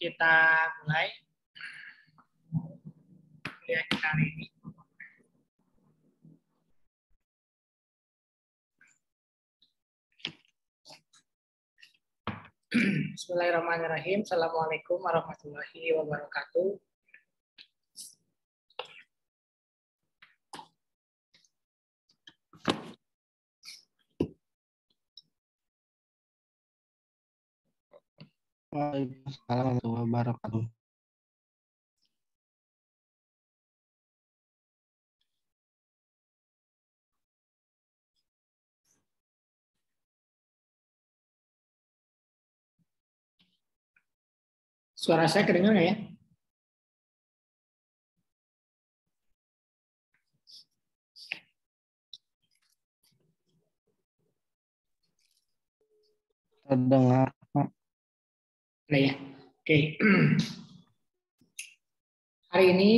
kita mulai kuliah kita hari ini. Bismillahirrahmanirrahim. Assalamualaikum warahmatullahi wabarakatuh. Waalaikumsalam warahmatullahi wabarakatuh. Suara saya kedengar nggak ya? Terdengar, Pak. Nah ya. Oke. Hari ini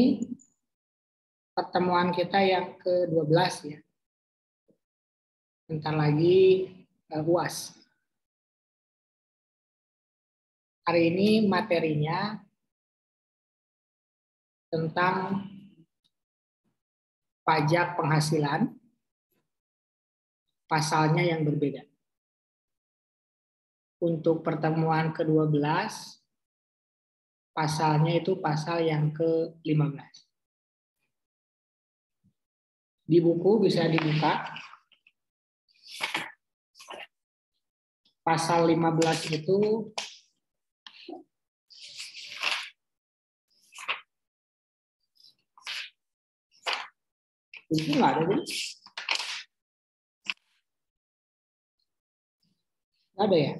pertemuan kita yang ke-12 ya. Bentar lagi UAS. Hari ini materinya tentang pajak penghasilan, pasalnya yang berbeda. Untuk pertemuan ke-12, pasalnya itu pasal yang ke-15. Di buku bisa dibuka. Pasal 15 itu nggak ada, jadi nggak ada ya.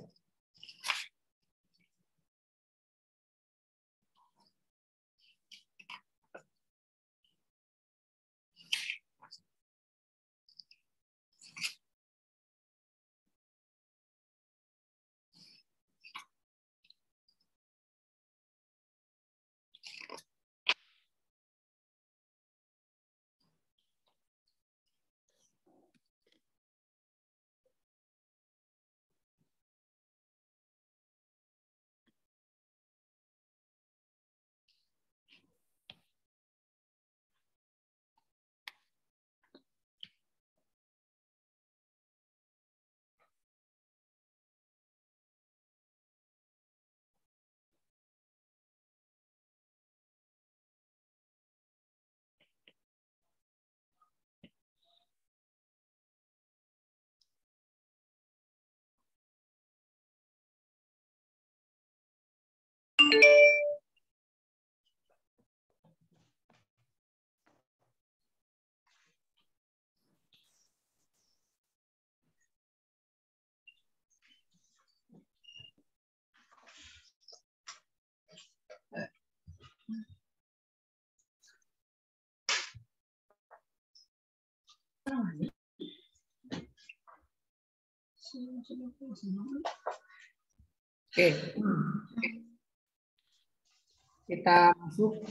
Oke. Kita masuk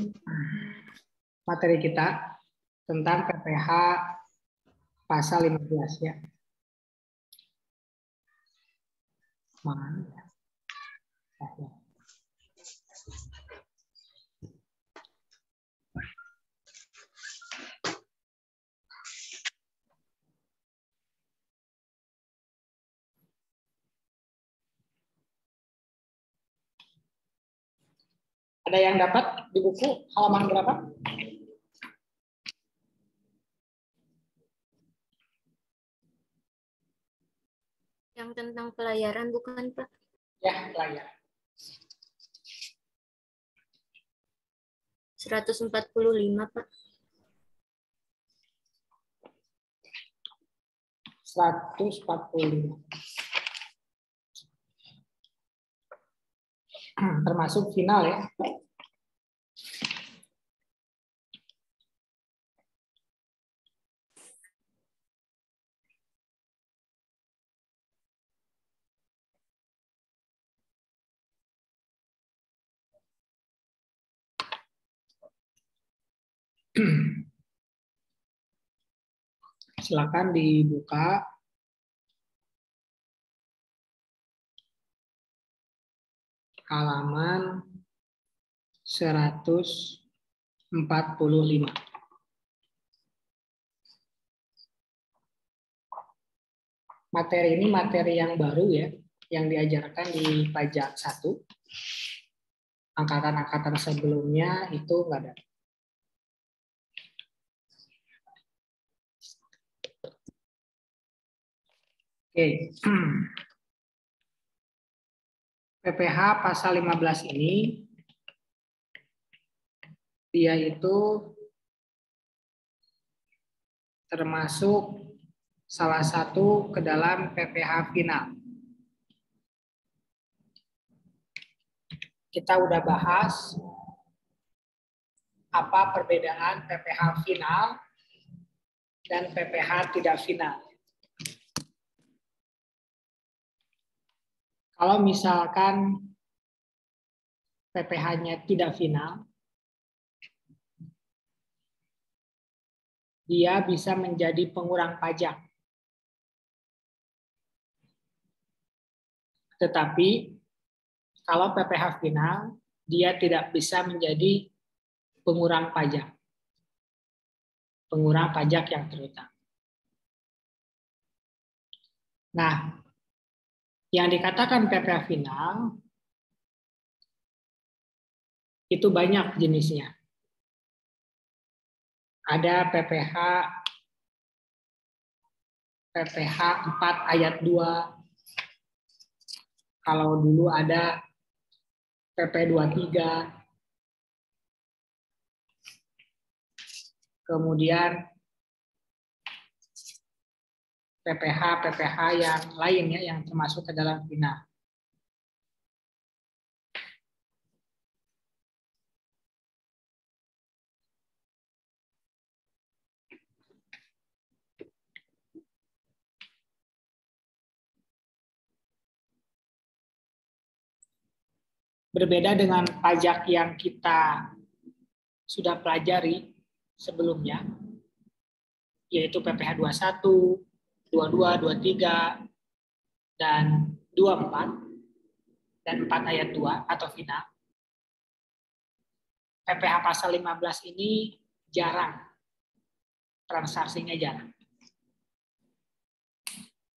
materi kita tentang PPh pasal 15 ya. Mana? Ada yang dapat di buku halaman berapa? Yang tentang pelayaran bukan, Pak? Ya, pelayaran. 145, Pak. 145. Termasuk final ya. Silakan dibuka halaman 145. Materi ini materi yang baru ya, yang diajarkan di pajak 1. Angkatan-angkatan sebelumnya itu enggak ada. Oke. PPh pasal 15 ini dia itu termasuk salah satu ke dalam PPh final. Kita udah bahas apa perbedaan PPh final dan PPh tidak final. Kalau misalkan PPh-nya tidak final, dia bisa menjadi pengurang pajak. Tetapi kalau PPh final, dia tidak bisa menjadi pengurang pajak. Pengurang pajak yang terutang. Nah, yang dikatakan PPh final itu banyak jenisnya. Ada PPh 4 ayat 2. Kalau dulu ada PP 23. Kemudian PPh yang lainnya yang termasuk ke dalam final. Berbeda dengan pajak yang kita sudah pelajari sebelumnya, yaitu PPh 21, 22, 23, dan 24, dan 4 ayat 2 atau final. PPh pasal 15 ini jarang, transaksinya jarang.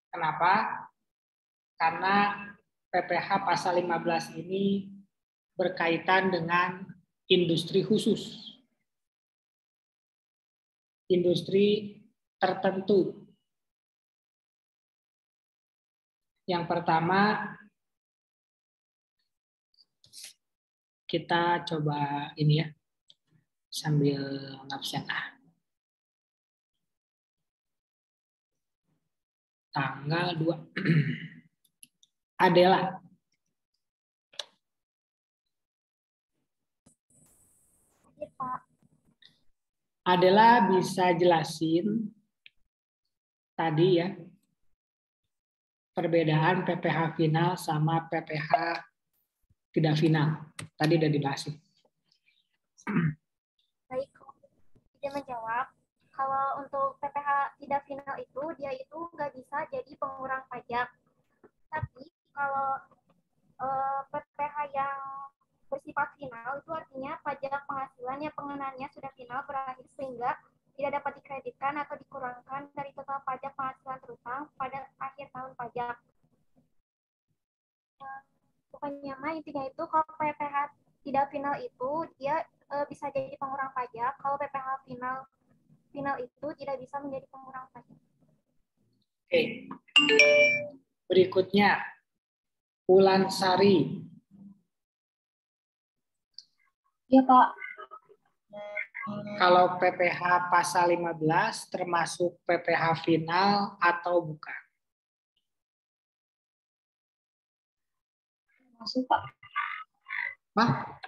Kenapa? Karena PPh pasal 15 ini berkaitan dengan industri khusus. Industri tertentu. Yang pertama, kita coba ini ya, sambil ngabsen. Tanggal 2. Adela. Adela bisa jelasin tadi ya, perbedaan PPh final sama PPh tidak final. Tadi udah dibahas. Baik, dia menjawab, kalau untuk PPh tidak final itu, dia itu nggak bisa jadi pengurang pajak. Tapi kalau PPh yang bersifat final, itu artinya pajak penghasilan yang pengenaannya sudah final berakhir sehingga tidak dapat dikreditkan atau dikurangkan dari total pajak penghasilan terutang pada akhir tahun pajak. Pokoknya mah intinya itu kalau PPh tidak final itu dia bisa jadi pengurang pajak. Kalau PPh final itu tidak bisa menjadi pengurang pajak. Oke. Berikutnya, Ulansari. Iya, Pak. Kalau PPh pasal 15 termasuk PPh final atau bukan? Masuk, Pak. Hah?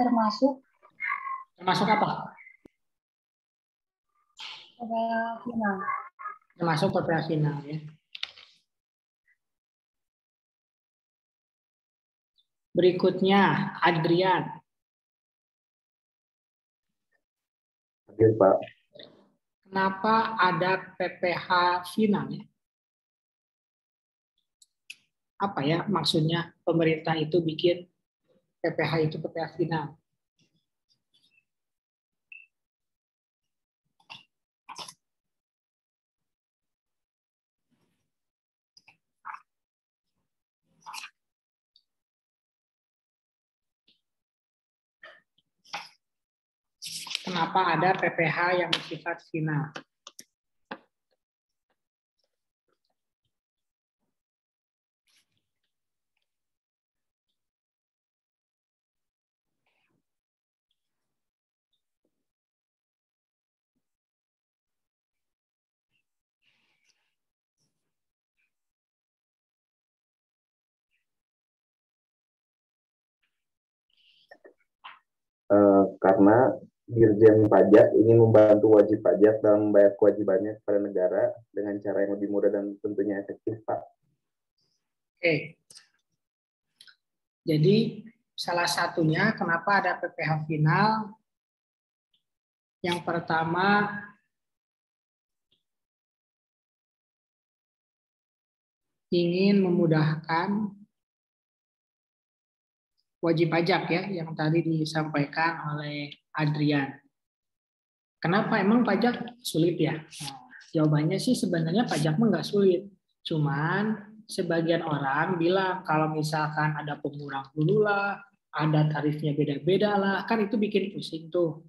Termasuk Termasuk apa? PPh final. Termasuk PPh final ya. Berikutnya, Adrian. Oke, Pak. Kenapa ada PPh final ya? apa ya maksudnya pemerintah itu bikin PPh itu PPh final? Kenapa ada PPh yang bersifat final? Karena Dirjen Pajak ingin membantu wajib pajak dalam membayar kewajibannya kepada negara dengan cara yang lebih mudah dan tentunya efektif, Pak. Oke. Jadi salah satunya kenapa ada PPh final? Yang pertama, ingin memudahkan wajib pajak ya, yang tadi disampaikan oleh Adrian. Kenapa emang pajak sulit ya? Nah, jawabannya sih sebenarnya pajak mah nggak sulit. Cuman sebagian orang bilang kalau misalkan ada pengurang dulu lah, ada tarifnya beda-beda lah, kan itu bikin pusing tuh.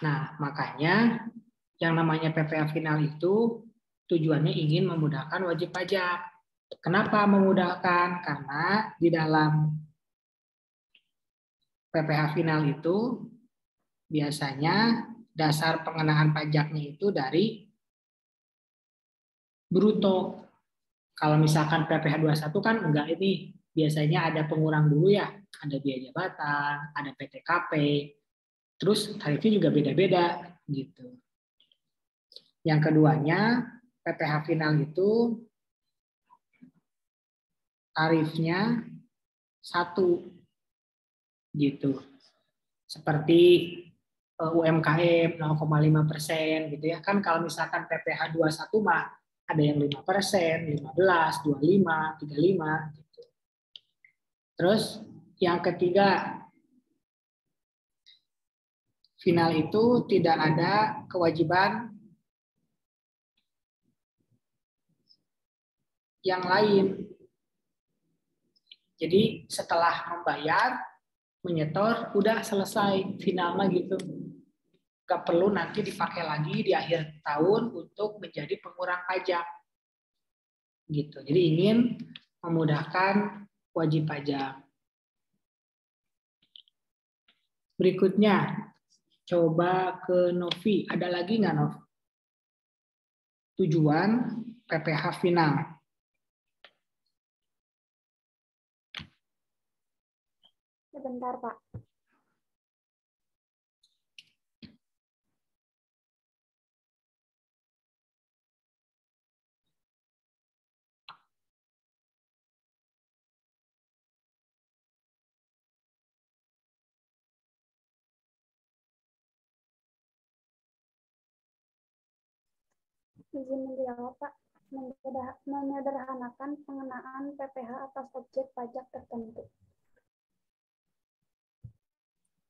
Nah, makanya yang namanya PPh final itu tujuannya ingin memudahkan wajib pajak. Kenapa memudahkan? Karena di dalam PPh final itu biasanya dasar pengenaan pajaknya itu dari bruto. Kalau misalkan PPh 21 kan enggak, ini biasanya ada pengurang dulu ya, ada biaya jabatan, ada PTKP, terus tarifnya juga beda-beda gitu. Yang keduanya, PPh final itu tarifnya 1 gitu. Seperti UMKM 0,5% gitu ya. Kan kalau misalkan PPh 21 mah ada yang 5%, 15, 25, 35 gitu. Terus yang ketiga, final itu tidak ada kewajiban yang lain. Jadi setelah membayar, menyetor, udah selesai, final mah gitu. Gak perlu nanti dipakai lagi di akhir tahun untuk menjadi pengurang pajak. Gitu. Jadi ingin memudahkan wajib pajak. Berikutnya, coba ke Novi. Ada lagi nggak, Nov? Tujuan PPh final. Sebentar, Pak. Izin menjawab, Pak. Menyederhanakan pengenaan PPh atas objek pajak tertentu.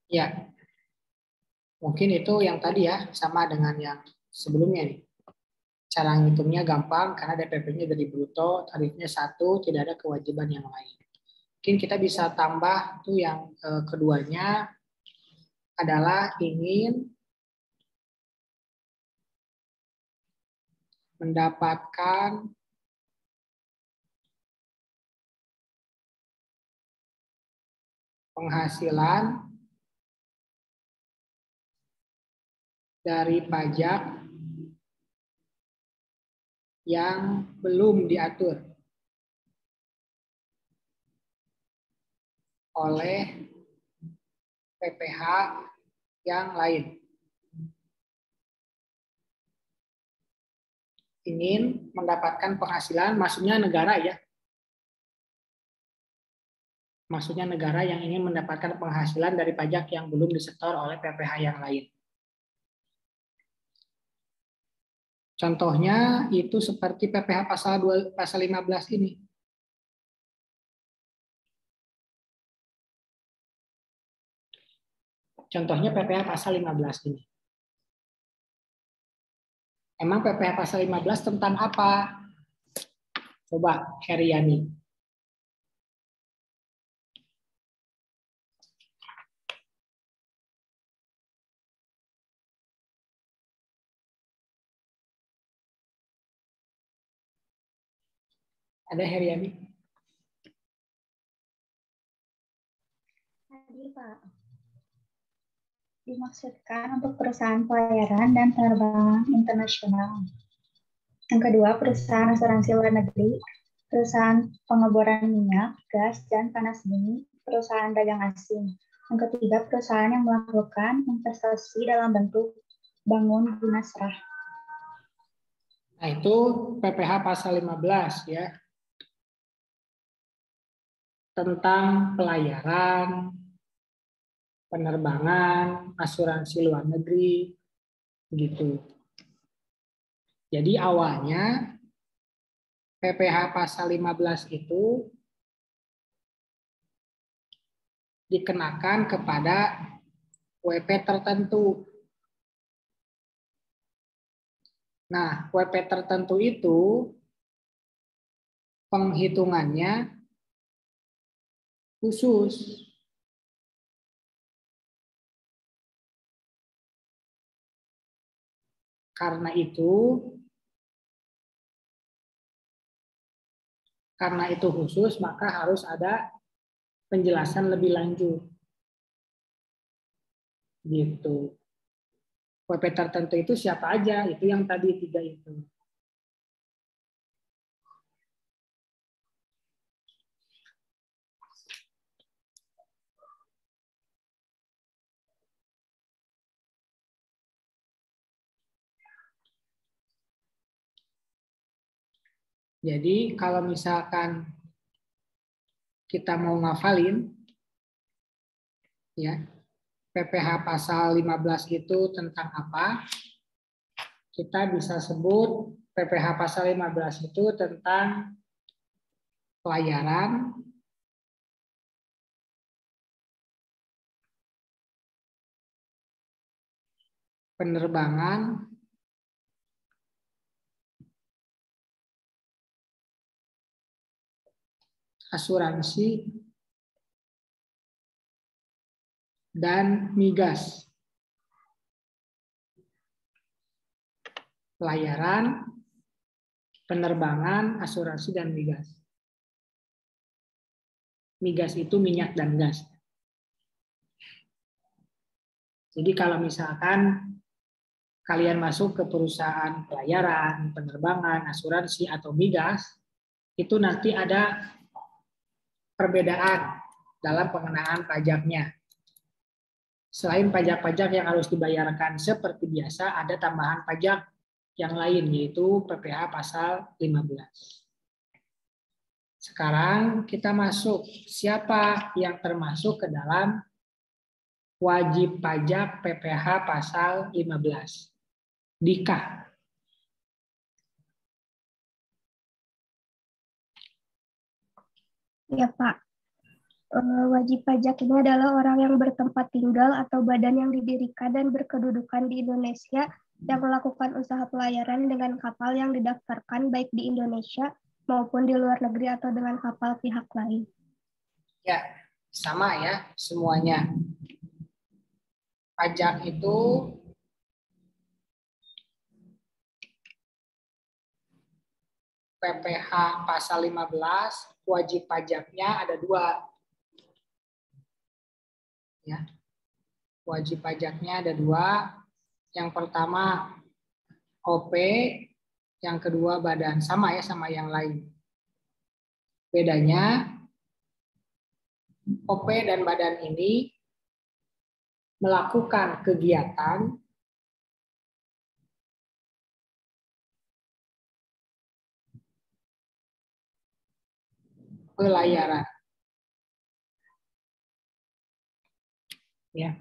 Ya, mungkin itu yang tadi ya, sama dengan yang sebelumnya nih. Cara ngitungnya gampang karena DPP-nya dari bruto, tarifnya 1, tidak ada kewajiban yang lain. Mungkin kita bisa tambah tuh yang keduanya adalah ingin mendapatkan penghasilan dari pajak yang belum diatur oleh PPh yang lain. Ingin mendapatkan penghasilan, maksudnya negara ya. Maksudnya negara yang ingin mendapatkan penghasilan dari pajak yang belum disetor oleh PPh yang lain. Contohnya itu seperti PPh pasal 15 ini. Contohnya PPh pasal 15 ini. Emang PPh pasal 15 tentang apa? Coba Heriani. Ada Heriani? Tadi Pak, dimaksudkan untuk perusahaan pelayaran dan penerbangan internasional. Yang kedua, perusahaan asuransi luar negeri, perusahaan pengeboran minyak, gas, dan panas bumi, perusahaan dagang asing. Yang ketiga, perusahaan yang melakukan investasi dalam bentuk bangun guna serah. Nah, itu PPh pasal 15 ya. Tentang pelayaran, penerbangan, asuransi luar negeri, gitu. Jadi awalnya PPh pasal 15 itu dikenakan kepada WP tertentu. Nah, WP tertentu itu penghitungannya khusus. Karena itu khusus, maka harus ada penjelasan lebih lanjut. Gitu. WP tertentu itu siapa aja? Itu yang tadi 3 itu. Jadi kalau misalkan kita mau ngafalin, ya PPh pasal 15 itu tentang apa? Kita bisa sebut PPh pasal 15 itu tentang pelayaran, penerbangan, asuransi, dan migas. Pelayaran, penerbangan, asuransi, dan migas. Migas itu minyak dan gas. Jadi kalau misalkan kalian masuk ke perusahaan pelayaran, penerbangan, asuransi, atau migas, itu nanti ada perbedaan dalam pengenaan pajaknya. Selain pajak-pajak yang harus dibayarkan seperti biasa, ada tambahan pajak yang lain, yaitu PPh pasal 15. Sekarang kita masuk, siapa yang termasuk ke dalam wajib pajak PPh pasal 15? Dika. Ya Pak, wajib pajak ini adalah orang yang bertempat tinggal atau badan yang didirikan dan berkedudukan di Indonesia yang melakukan usaha pelayaran dengan kapal yang didaftarkan baik di Indonesia maupun di luar negeri atau dengan kapal pihak lain. Ya, sama ya semuanya. Pajak itu PPh pasal 15, wajib pajaknya ada 2. Ya. Wajib pajaknya ada 2. Yang pertama OP, yang kedua badan. Sama ya sama yang lain. Bedanya OP dan badan ini melakukan kegiatan pelayaran. Ya.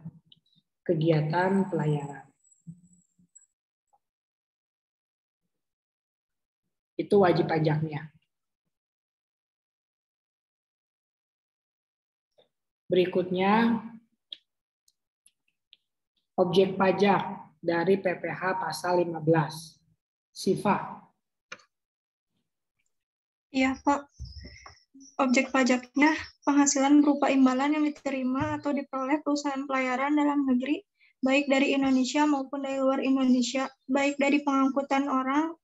Kegiatan pelayaran. Itu wajib pajaknya. Berikutnya objek pajak dari PPh pasal 15. Siva. Iya, Pak. Objek pajaknya penghasilan berupa imbalan yang diterima atau diperoleh perusahaan pelayaran dalam negeri, baik dari Indonesia maupun dari luar Indonesia, baik dari pengangkutan orang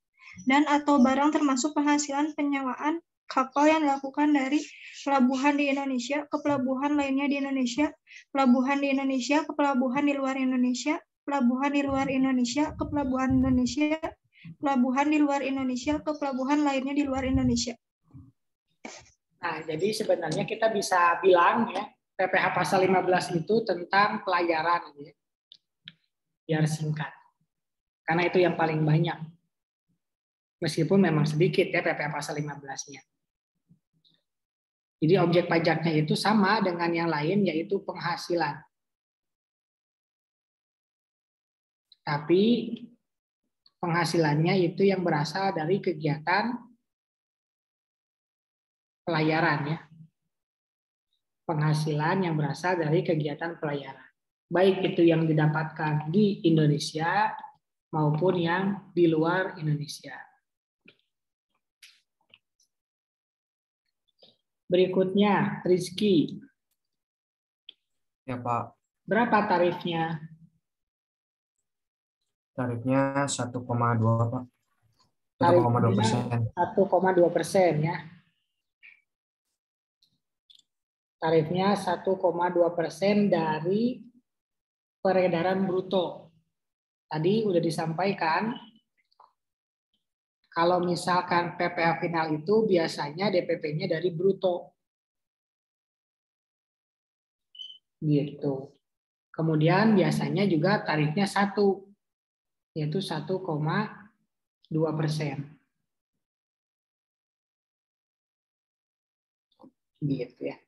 dan atau barang termasuk penghasilan penyewaan kapal yang dilakukan dari pelabuhan di Indonesia ke pelabuhan lainnya di Indonesia, pelabuhan di Indonesia ke pelabuhan di luar Indonesia, pelabuhan di luar Indonesia ke pelabuhan Indonesia, pelabuhan di luar Indonesia ke pelabuhan lainnya di luar Indonesia. Nah, jadi sebenarnya kita bisa bilang ya, PPh pasal 15 itu tentang pelayaran ya. Biar singkat. Karena itu yang paling banyak. Meskipun memang sedikit ya PPh pasal 15-nya. Jadi objek pajaknya itu sama dengan yang lain, yaitu penghasilan. Tapi penghasilannya itu yang berasal dari kegiatan pelayaran ya. Penghasilan yang berasal dari kegiatan pelayaran. Baik itu yang didapatkan di Indonesia maupun yang di luar Indonesia. Berikutnya, Rizky. Ya, Pak. Berapa tarifnya? Tarifnya 1,2, Pak. 1,2%. 1,2% ya. Tarifnya 1,2% dari peredaran bruto. Tadi udah disampaikan, kalau misalkan PPh final itu biasanya DPP-nya dari bruto. Gitu. Kemudian biasanya juga tarifnya 1, yaitu 1,2%. Gitu ya.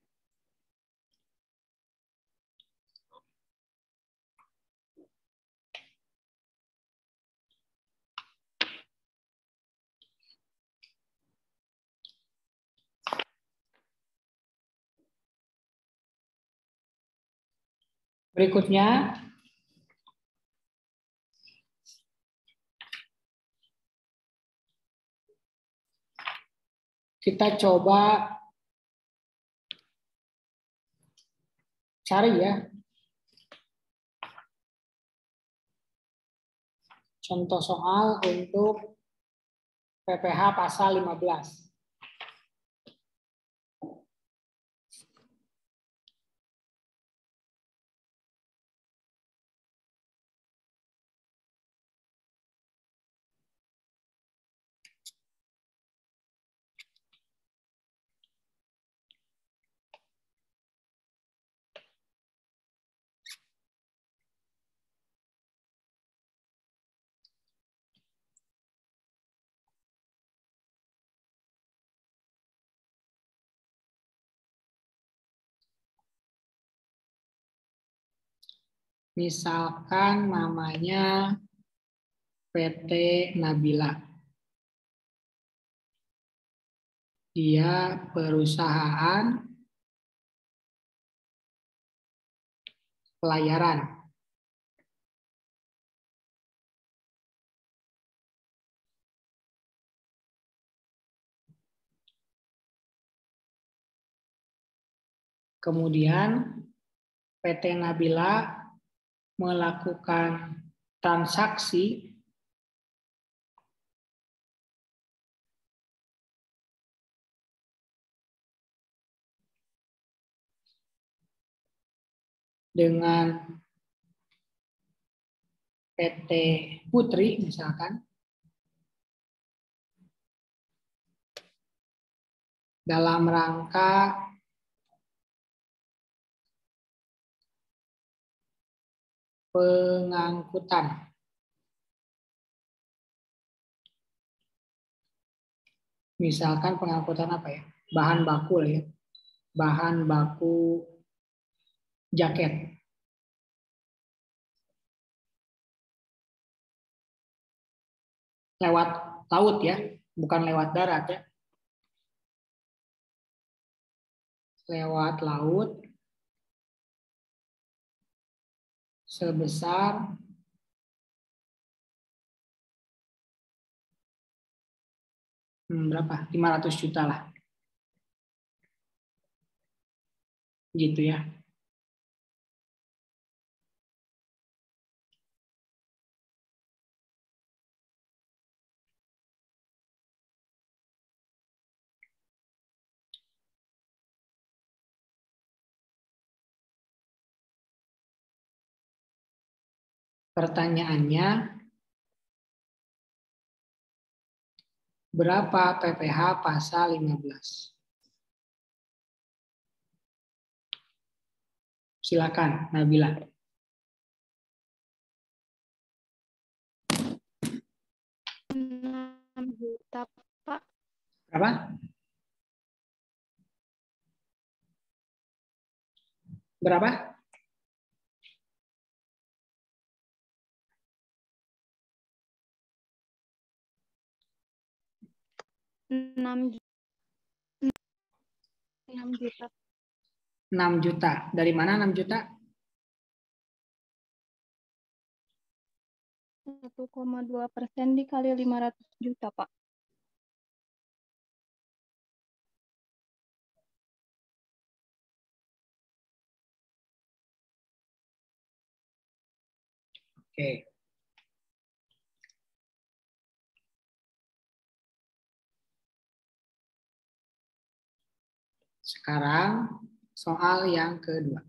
Berikutnya, kita coba cari ya contoh soal untuk PPh pasal 15. Misalkan namanya PT Nabila. Dia perusahaan pelayaran. Kemudian PT Nabila melakukan transaksi dengan PT Putri misalkan dalam rangka pengangkutan. Misalkan pengangkutan apa ya? Bahan baku ya. Bahan baku jaket. Lewat laut ya, bukan lewat darat ya. Lewat laut sebesar berapa? 500 juta lah. Gitu ya. Pertanyaannya, berapa PPh pasal 15? Silakan, Nabila. 6 juta, Pak. Berapa? Berapa? Enam juta. 6 juta. Dari mana 6 juta? 1,2% dikali 500 juta, Pak. Oke. Sekarang soal yang kedua.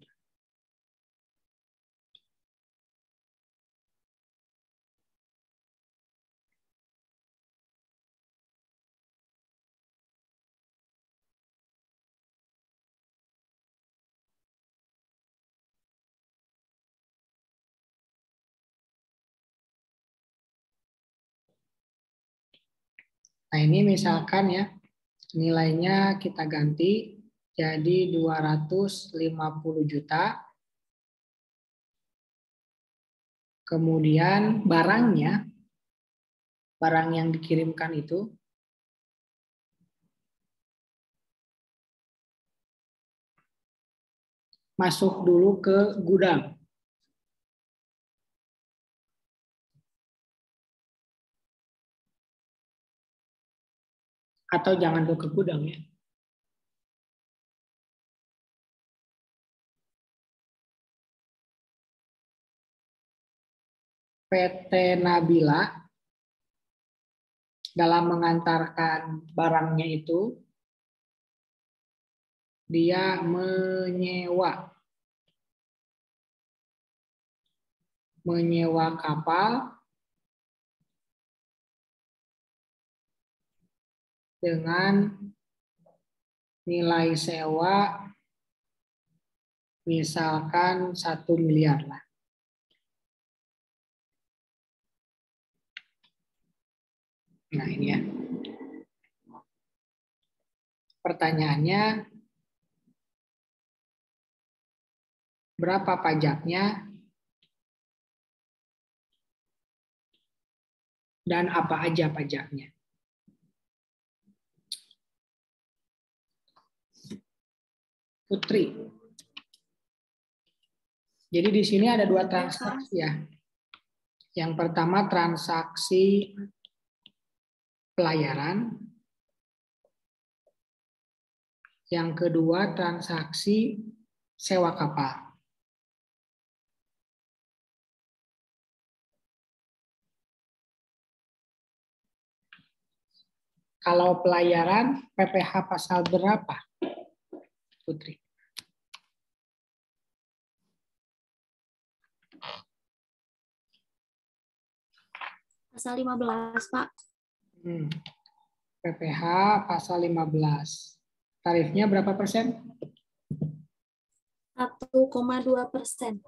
Nah, ini misalkan ya, nilainya kita ganti jadi 250 juta. Kemudian barangnya, barang yang dikirimkan itu masuk dulu ke gudang. Atau jangan dulu ke gudang ya. PT Nabila dalam mengantarkan barangnya itu, dia menyewa kapal dengan nilai sewa misalkan 1 miliar lah. Nah, ini ya. Pertanyaannya, berapa pajaknya dan apa aja pajaknya? Putri. Jadi di sini ada 2 transaksi ya. Yang pertama transaksi pelayaran. Yang kedua transaksi sewa kapal. Kalau pelayaran, PPh pasal berapa, Putri? Pasal 15, Pak. PPh pasal 15. Tarifnya berapa persen? 1,2%.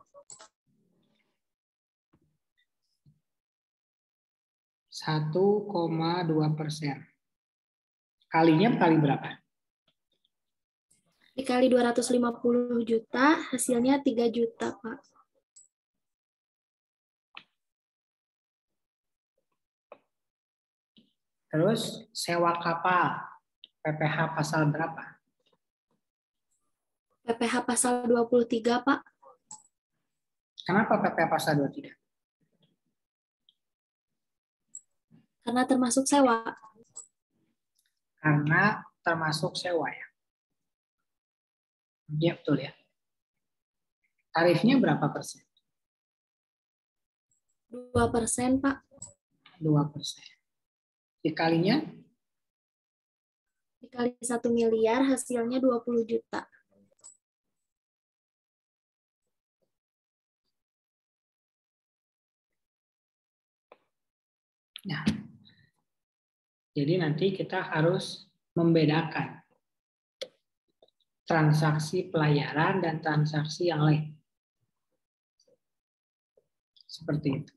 1,2%. Kalinya kali berapa? Dikali 250 juta, hasilnya 3 juta, Pak. Terus sewa kapal, PPh pasal berapa? PPh pasal 23, Pak. Kenapa PPh pasal 2 tidak? Karena termasuk sewa. Karena termasuk sewa ya. Iya betul ya. Tarifnya berapa persen? 2%, Pak. 2%. Dikalinya? Dikali 1 miliar, hasilnya 20 juta. Nah, jadi nanti kita harus membedakan transaksi pelayaran dan transaksi yang lain. Seperti itu.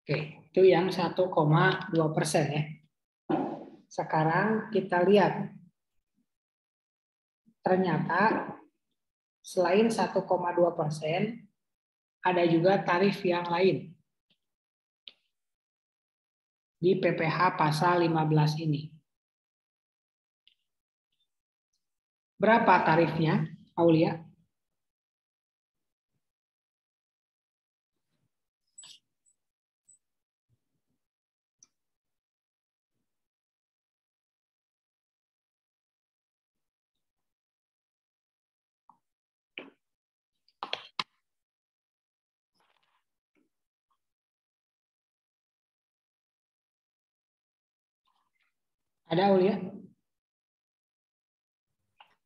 Oke, itu yang 1,2% ya. Sekarang kita lihat. Ternyata selain 1,2%, ada juga tarif yang lain. Di PPh pasal 15 ini. Berapa tarifnya, Aulia? Ada, Aulia?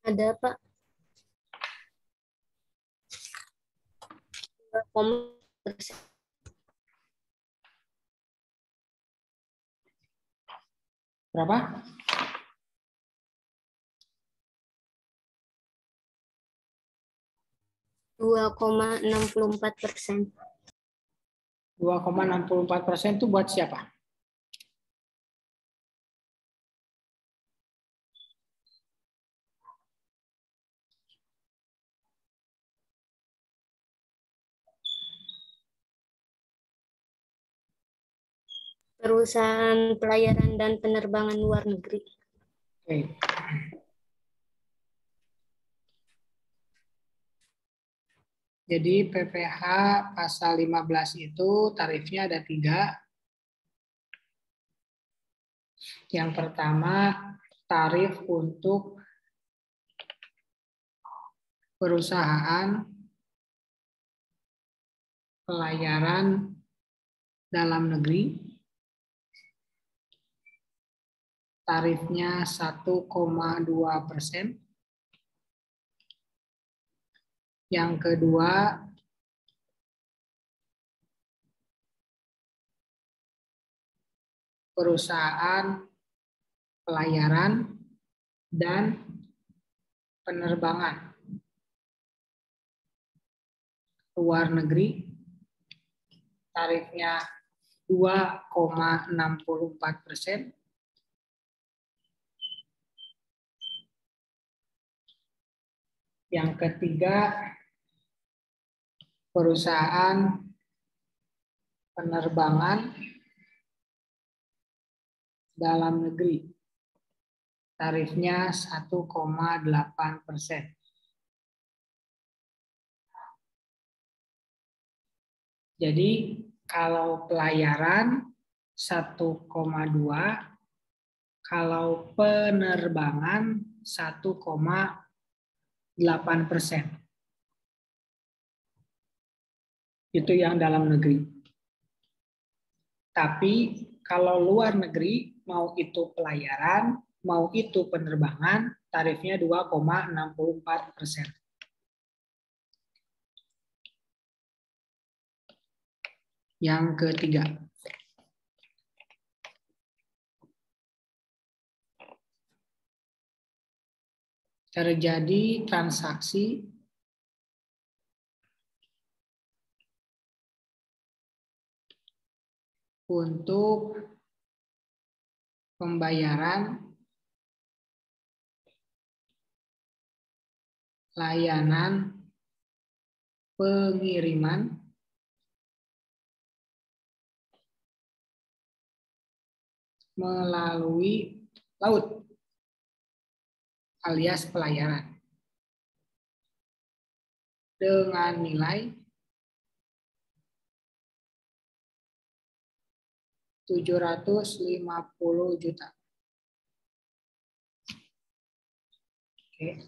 Ada, Pak. 2,% Berapa? %2,64. 2,64% itu buat siapa? Perusahaan pelayaran dan penerbangan luar negeri. Oke. Jadi PPh pasal 15 itu tarifnya ada 3. Yang pertama, tarif untuk perusahaan pelayaran dalam negeri. Tarifnya 1,2%. Yang kedua, perusahaan pelayaran dan penerbangan luar negeri. Tarifnya 2,64%. Yang ketiga, perusahaan penerbangan dalam negeri. Tarifnya 1,8%. Jadi kalau pelayaran 1,2, kalau penerbangan 1,8%. Itu yang dalam negeri. Tapi kalau luar negeri, mau itu pelayaran, mau itu penerbangan, tarifnya 2,64%. Yang ketiga, terjadi transaksi untuk pembayaran layanan pengiriman melalui laut alias pelayaran dengan nilai 750 juta. Oke.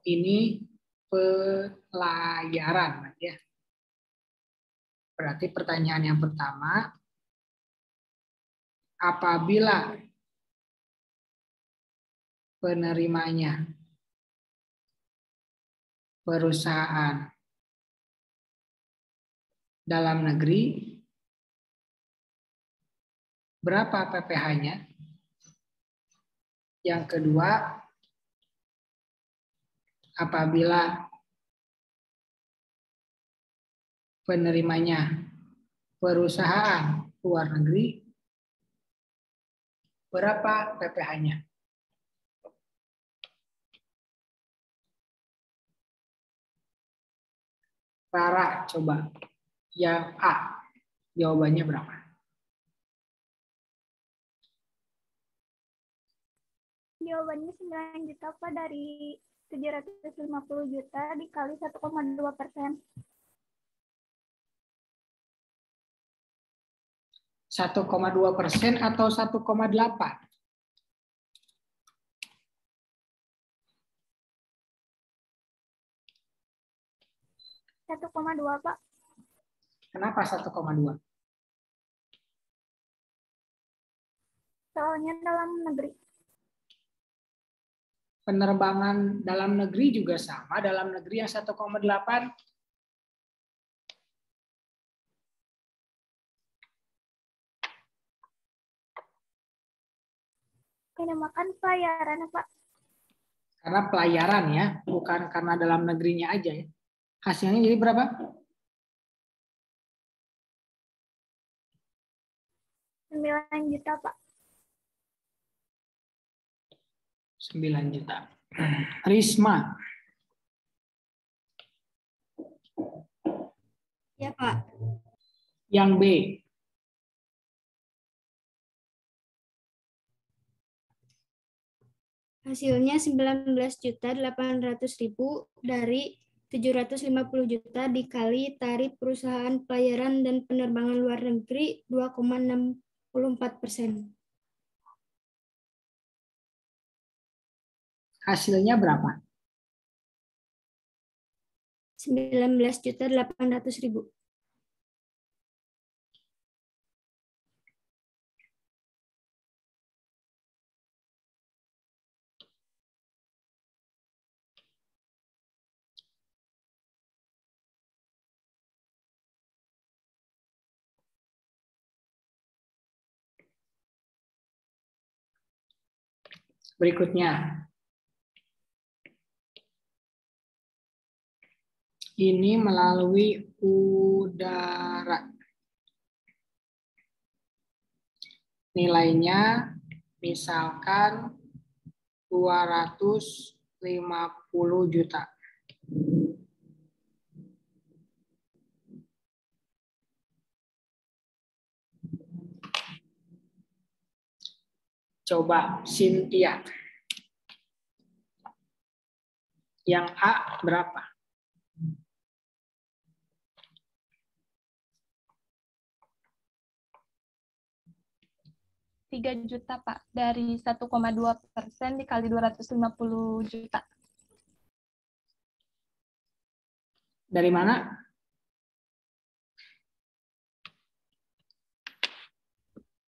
Ini pelayaran ya. Berarti pertanyaan yang pertama, apabila penerimanya perusahaan dalam negeri, berapa PPh-nya? Yang kedua, apabila penerimanya perusahaan luar negeri, berapa PPh-nya? Rara, coba. Yang A, jawabannya berapa? Jawabannya 9 juta, Pak, dari 750 juta dikali 1,2%. 1,2% atau 1,8? 1,2, Pak. Kenapa 1,2? Soalnya dalam negeri. Penerbangan dalam negeri juga sama, dalam negeri yang 1,8. Ini makan pelayaran, Pak. Karena pelayaran ya, bukan karena dalam negerinya aja ya. Hasilnya jadi berapa? 9 juta, Pak. 9 juta. Risma. Ya, Pak. Yang B. Hasilnya 19.800.000 dari 750 juta dikali tarif perusahaan pelayaran dan penerbangan luar negeri 2,64%. Hasilnya berapa? 19.800.000. Berikutnya. Ini melalui udara. Nilainya misalkan 250 juta. Coba Cynthia. Yang A berapa? Rp3 juta, Pak. Dari 1,2% dikali 250 juta. Dari mana?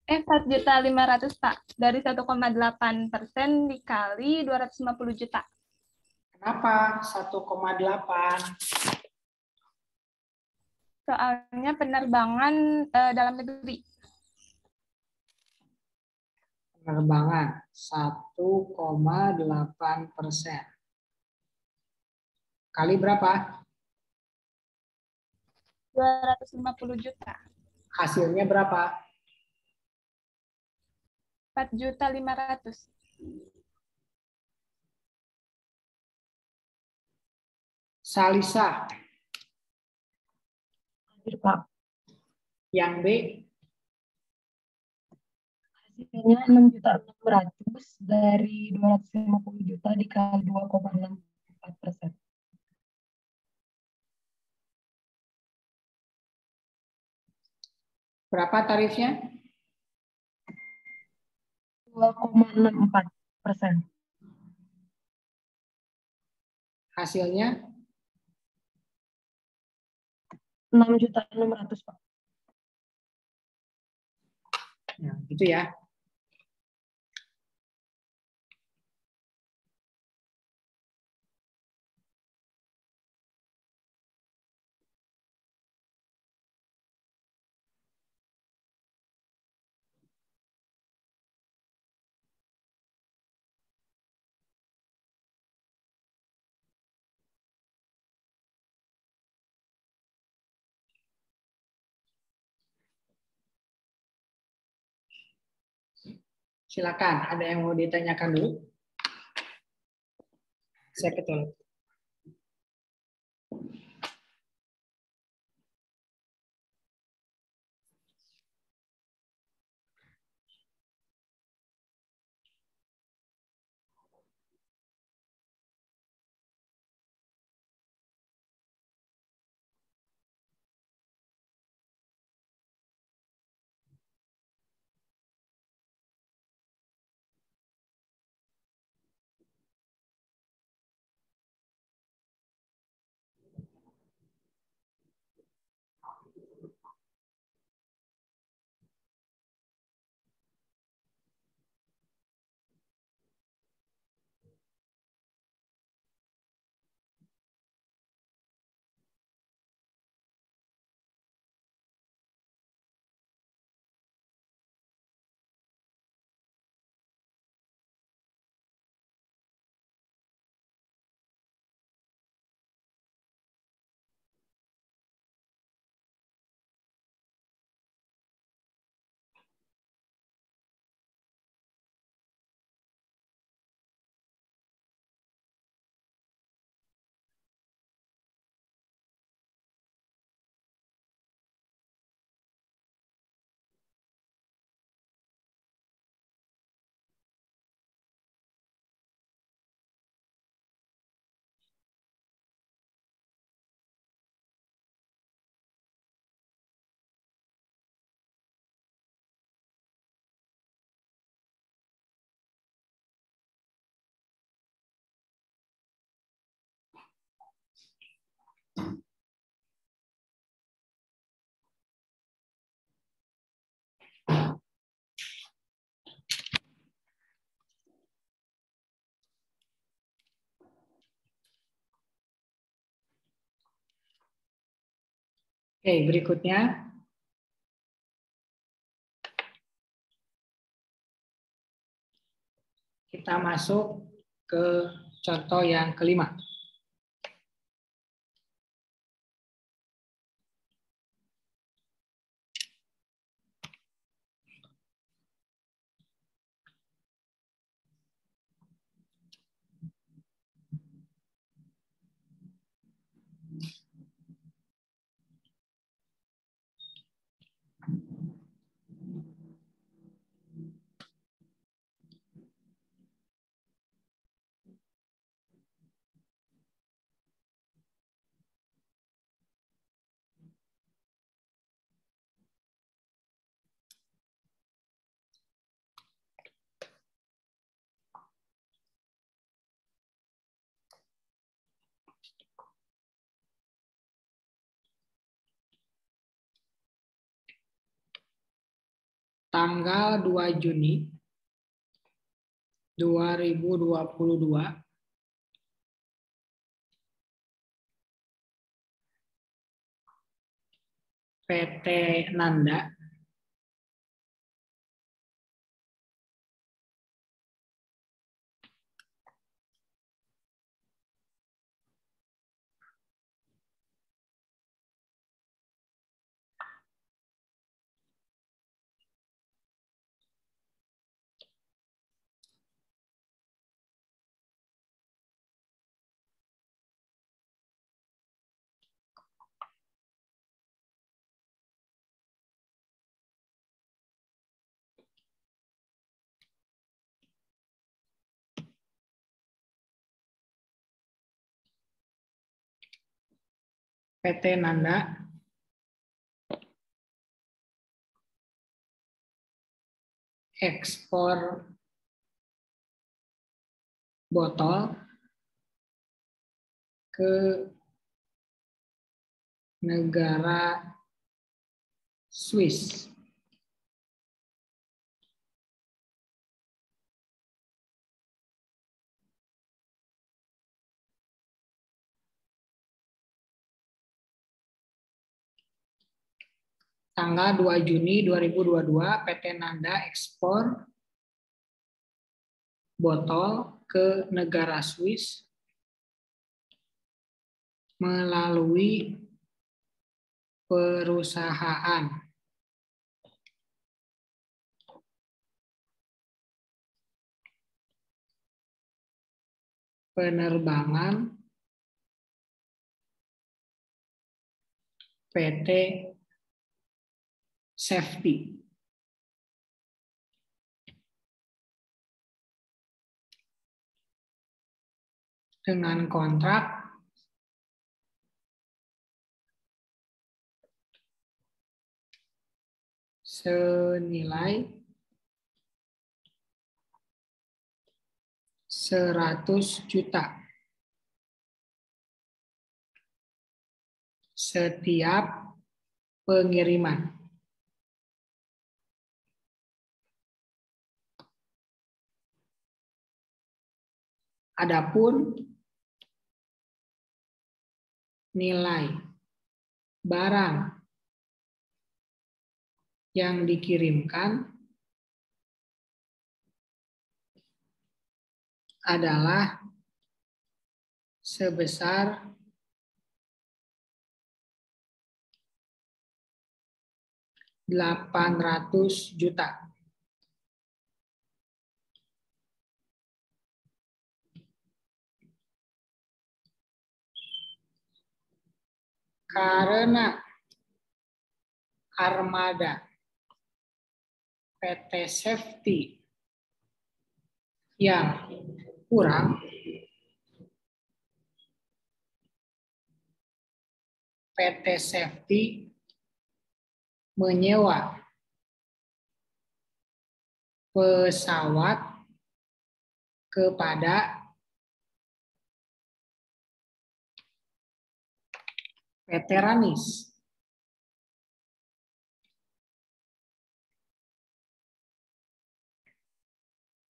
4.500.000, Pak. Dari 1,8% dikali 250 juta. Kenapa 1,8? Soalnya penerbangan dalam negeri. Penerbangan 1,8%. Kali berapa? 250 juta. Hasilnya berapa? 4.500.000. Salisa. Hadir, Pak. Yang B? Hasilnya 6.600.000 dari 250 juta dikali 2,64%. Berapa tarifnya? 2,64%. Hasilnya? 6.600.000, Pak. Nah, gitu ya. Silakan, ada yang mau ditanyakan dulu? Saya ke toilet. Oke, berikutnya. Kita masuk ke contoh yang kelima. Tanggal 2 Juni 2022 PT Nanda, PT Nanda, ekspor botol ke negara Swiss. Tanggal 2 Juni 2022, PT Nanda ekspor botol ke negara Swiss melalui perusahaan penerbangan PT Safety. Dengan kontrak senilai 100 juta setiap pengiriman. Adapun nilai barang yang dikirimkan adalah sebesar 800 juta. Karena armada PT Safety yang kurang, PT Safety menyewa pesawat kepada PT Ranis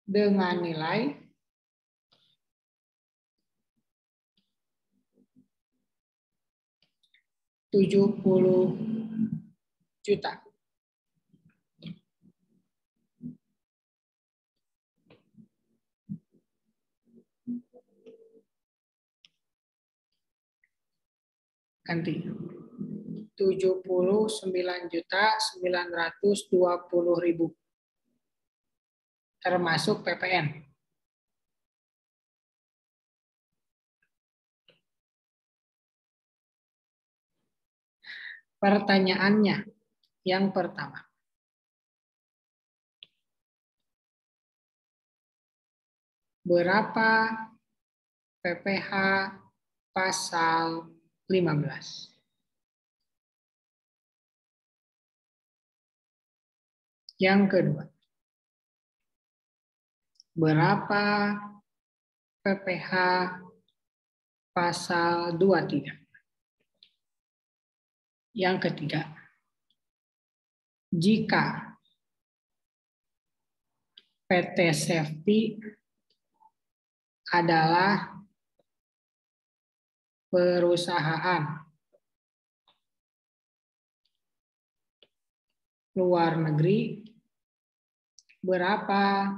dengan nilai 70 juta. Ganti. 79.920.000 termasuk PPN. Pertanyaannya yang pertama. Berapa PPh pasal 15? Yang kedua. Berapa PPh pasal 23? Yang ketiga. Jika PT Safety adalah perusahaan luar negeri, berapa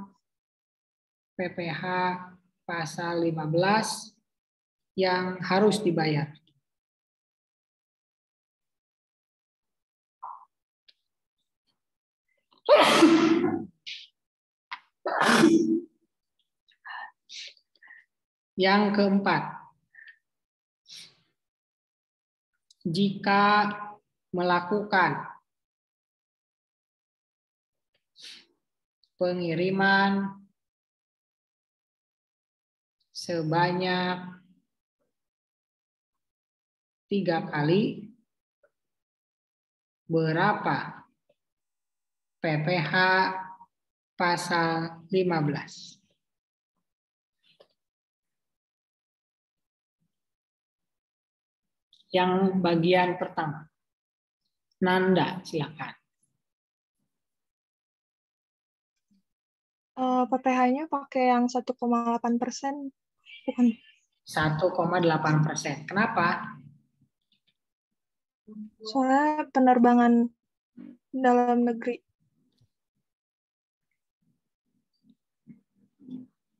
PPh pasal 15 yang harus dibayar? Yang keempat, jika melakukan pengiriman sebanyak 3 kali, berapa PPh pasal 15? Yang bagian pertama. Nanda, silakan. PPh-nya pakai yang 1,8%, bukan? 1,8%. Kenapa? Soalnya penerbangan dalam negeri.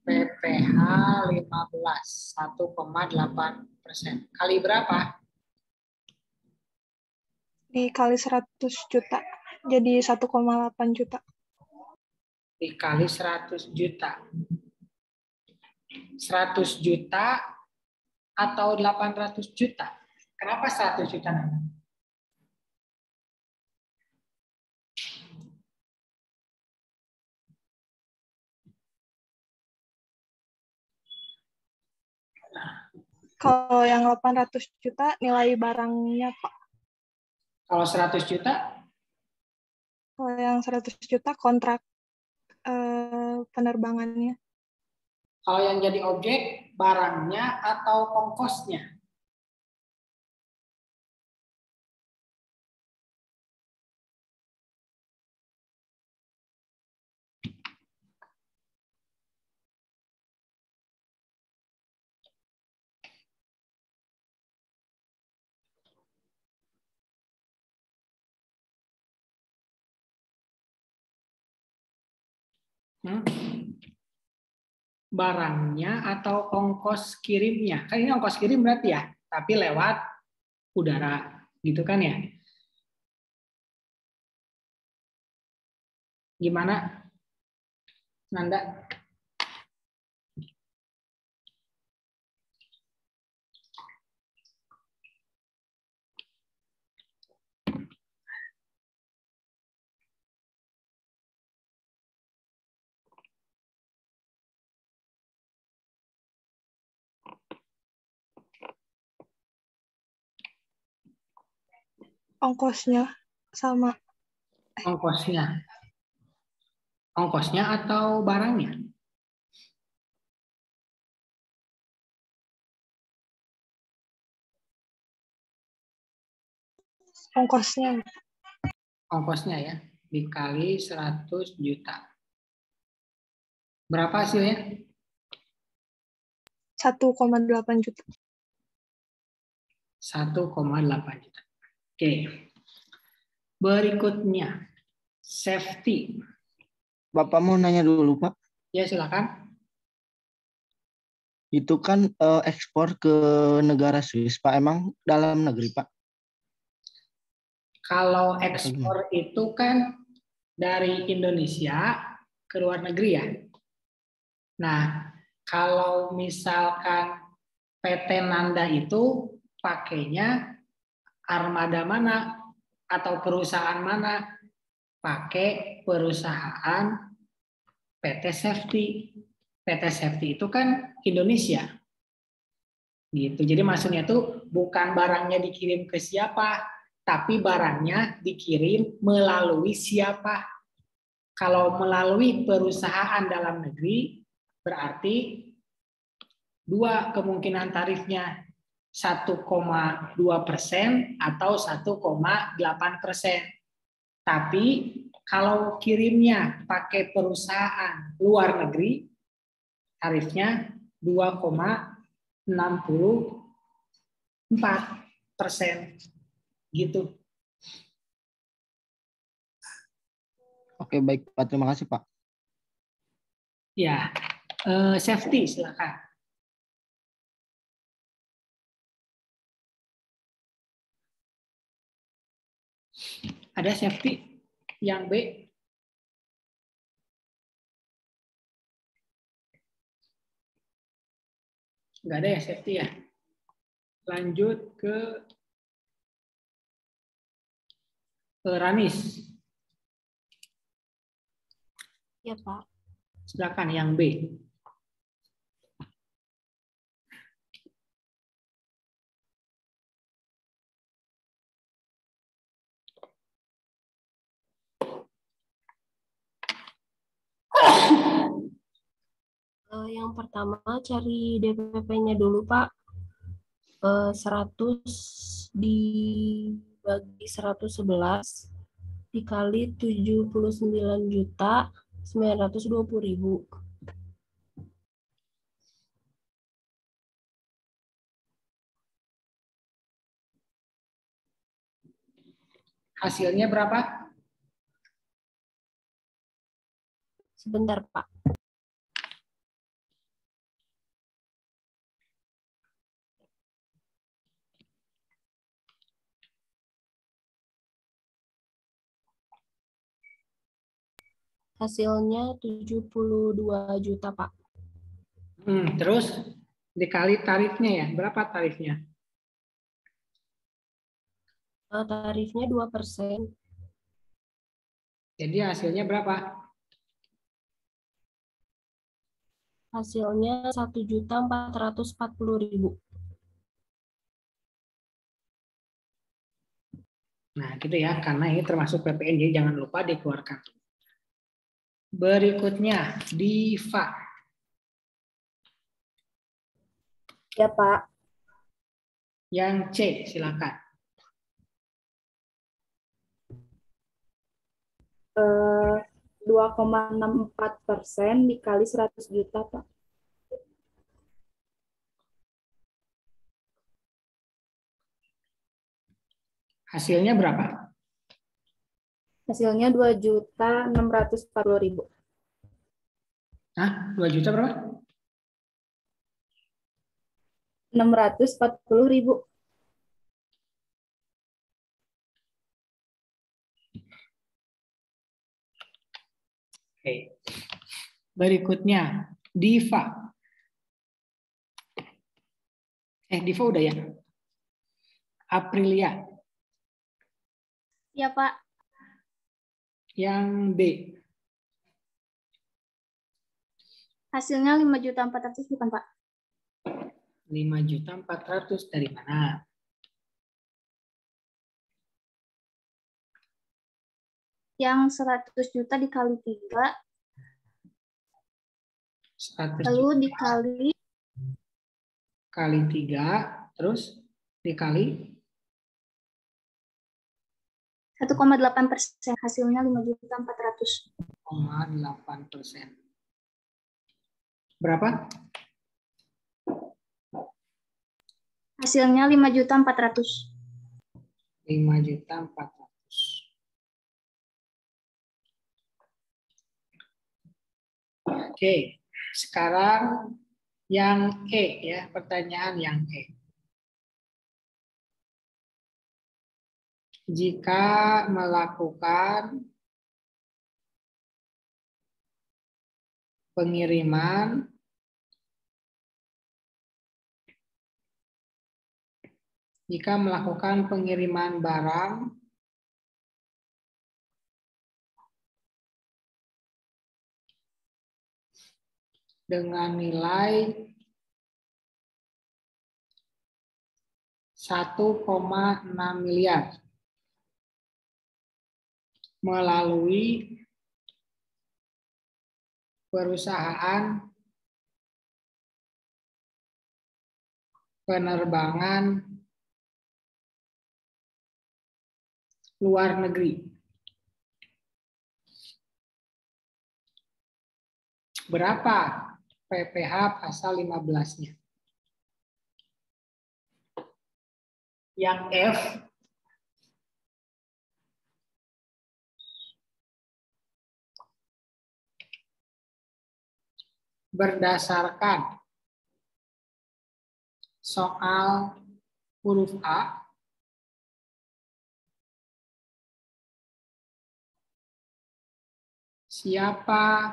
PPh 15, 1,8%. Kali berapa? Dikali 100 juta, jadi 1,8 juta. Dikali 100 juta. 100 juta atau 800 juta? Kenapa 100 juta? Kalau yang 800 juta nilai barangnya, Pak. Kalau 100 juta? Kalau yang 100 juta kontrak penerbangannya. Kalau yang jadi objek barangnya atau ongkosnya? Barangnya atau ongkos kirimnya? Kan ini ongkos kirim berarti ya, tapi lewat udara, gitu kan ya? Gimana, Nanda? Ongkosnya sama. Ongkosnya. Ongkosnya atau barangnya? Ongkosnya. Ongkosnya ya, dikali 100 juta. Berapa hasilnya? 1,8 juta. 1,8 juta. Oke. Berikutnya, safety. Bapak mau nanya dulu, Pak. Ya, silakan. Itu kan ekspor ke negara Swiss, Pak. Emang dalam negeri, Pak? Kalau ekspor itu kan dari Indonesia ke luar negeri ya. Nah, kalau misalkan PT Nanda itu pakainya armada mana atau perusahaan mana? Pakai perusahaan PT Safety. PT Safety itu kan Indonesia. Gitu. Jadi maksudnya itu bukan barangnya dikirim ke siapa, tapi barangnya dikirim melalui siapa. Kalau melalui perusahaan dalam negeri, berarti dua kemungkinan tarifnya, 1,2% atau 1,8%. Tapi kalau kirimnya pakai perusahaan luar negeri, tarifnya 2,64%. Gitu. Oke, baik Pak. Terima kasih Pak. Ya, safety silakan. Ada safety yang B? Nggak ada ya safety ya. Lanjut ke Ranis. Ya Pak. Silakan yang B. Yang pertama cari DPP-nya dulu Pak. 100 dibagi 111 dikali 79.920.000. Hasilnya berapa? Sebentar Pak. Hasilnya 72 juta, Pak. Terus dikali tarifnya ya, berapa tarifnya? Tarifnya 2%. Jadi hasilnya berapa? Hasilnya 1.440.000. Nah, gitu ya, karena ini termasuk PPN, jadi jangan lupa dikeluarkan. Berikutnya, Diva. Ya, Pak. Yang C, silakan. 2,64% dikali 100 juta, Pak. Hasilnya berapa? Hasilnya 2.640.000. Hah? 2 juta berapa? 640.000. Oke. Berikutnya, Diva. Diva udah ya? Aprilia. Ya, Pak. Yang D. Hasilnya 5.400.000 bukan, Pak? 5.400.000 dari mana? Yang 100 juta dikali 3. 100 lalu juta dikali kali 3, terus dikali 1,8%, hasilnya 5.400.000. 0,8%. Berapa? Hasilnya 5.400.000. 5.400.000. Oke, sekarang yang E ya, pertanyaan yang E. Jika melakukan pengiriman barang dengan nilai 1,6 miliar melalui perusahaan penerbangan luar negeri. Berapa PPh pasal 15-nya? Yang F berdasarkan soal huruf A, siapa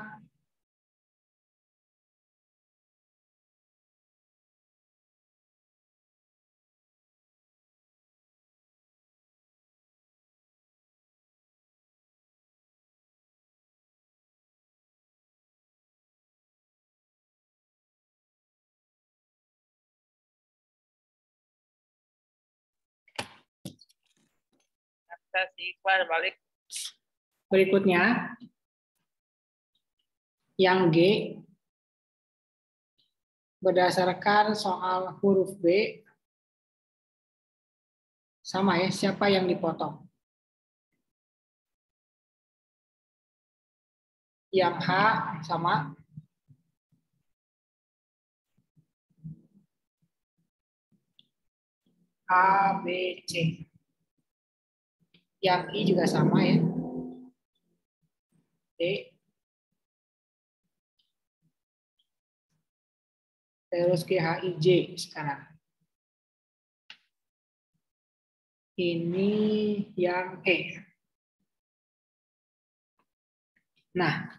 balik. Berikutnya, yang G, berdasarkan soal huruf B, sama ya, siapa yang dipotong? Yang H sama. A, B, C. Yang I juga sama ya. D. Terus ke H, I, J sekarang. Ini yang E. Nah,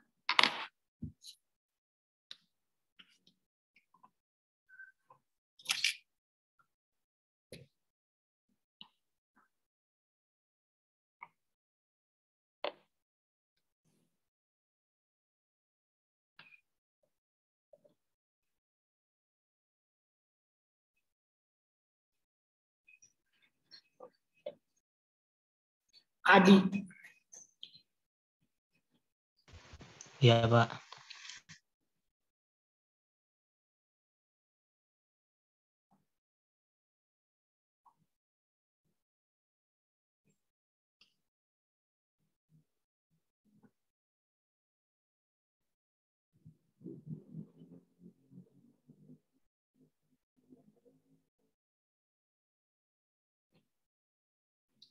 Adi. Iya, Pak.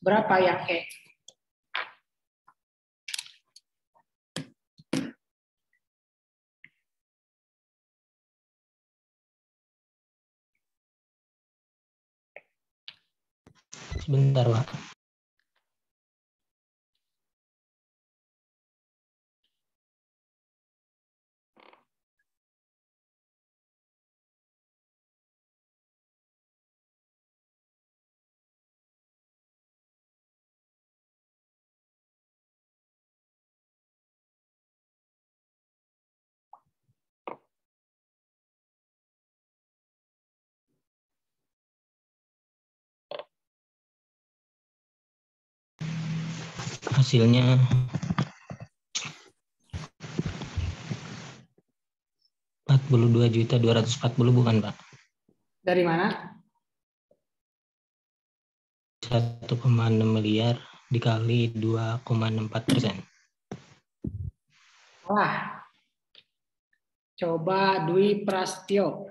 Berapa yang E? Sebentar, Pak. Hasilnya 42.240 bukan, Pak? Dari mana? 1,6 miliar dikali 2,64%. Wah. Coba Dwi Prastyo.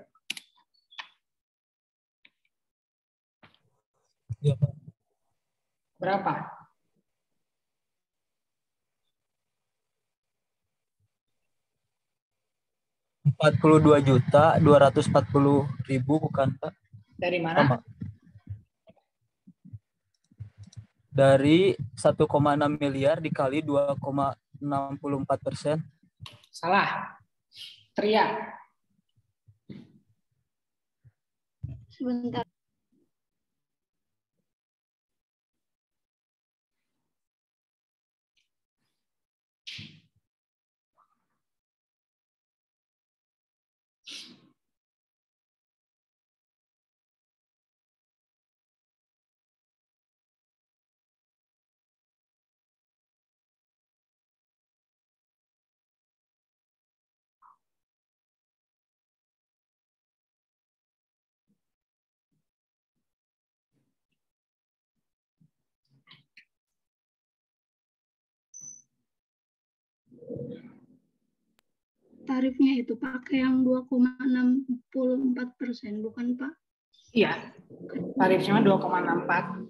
Ya, Pak. Berapa? Rp42.240.000 bukan, Pak? Dari mana? Sama. Dari 1,6 miliar dikali 2,64%. Salah. Teriak. Sebentar. Tarifnya itu pakai yang 2,64%, bukan Pak? Iya, tarifnya 2,64.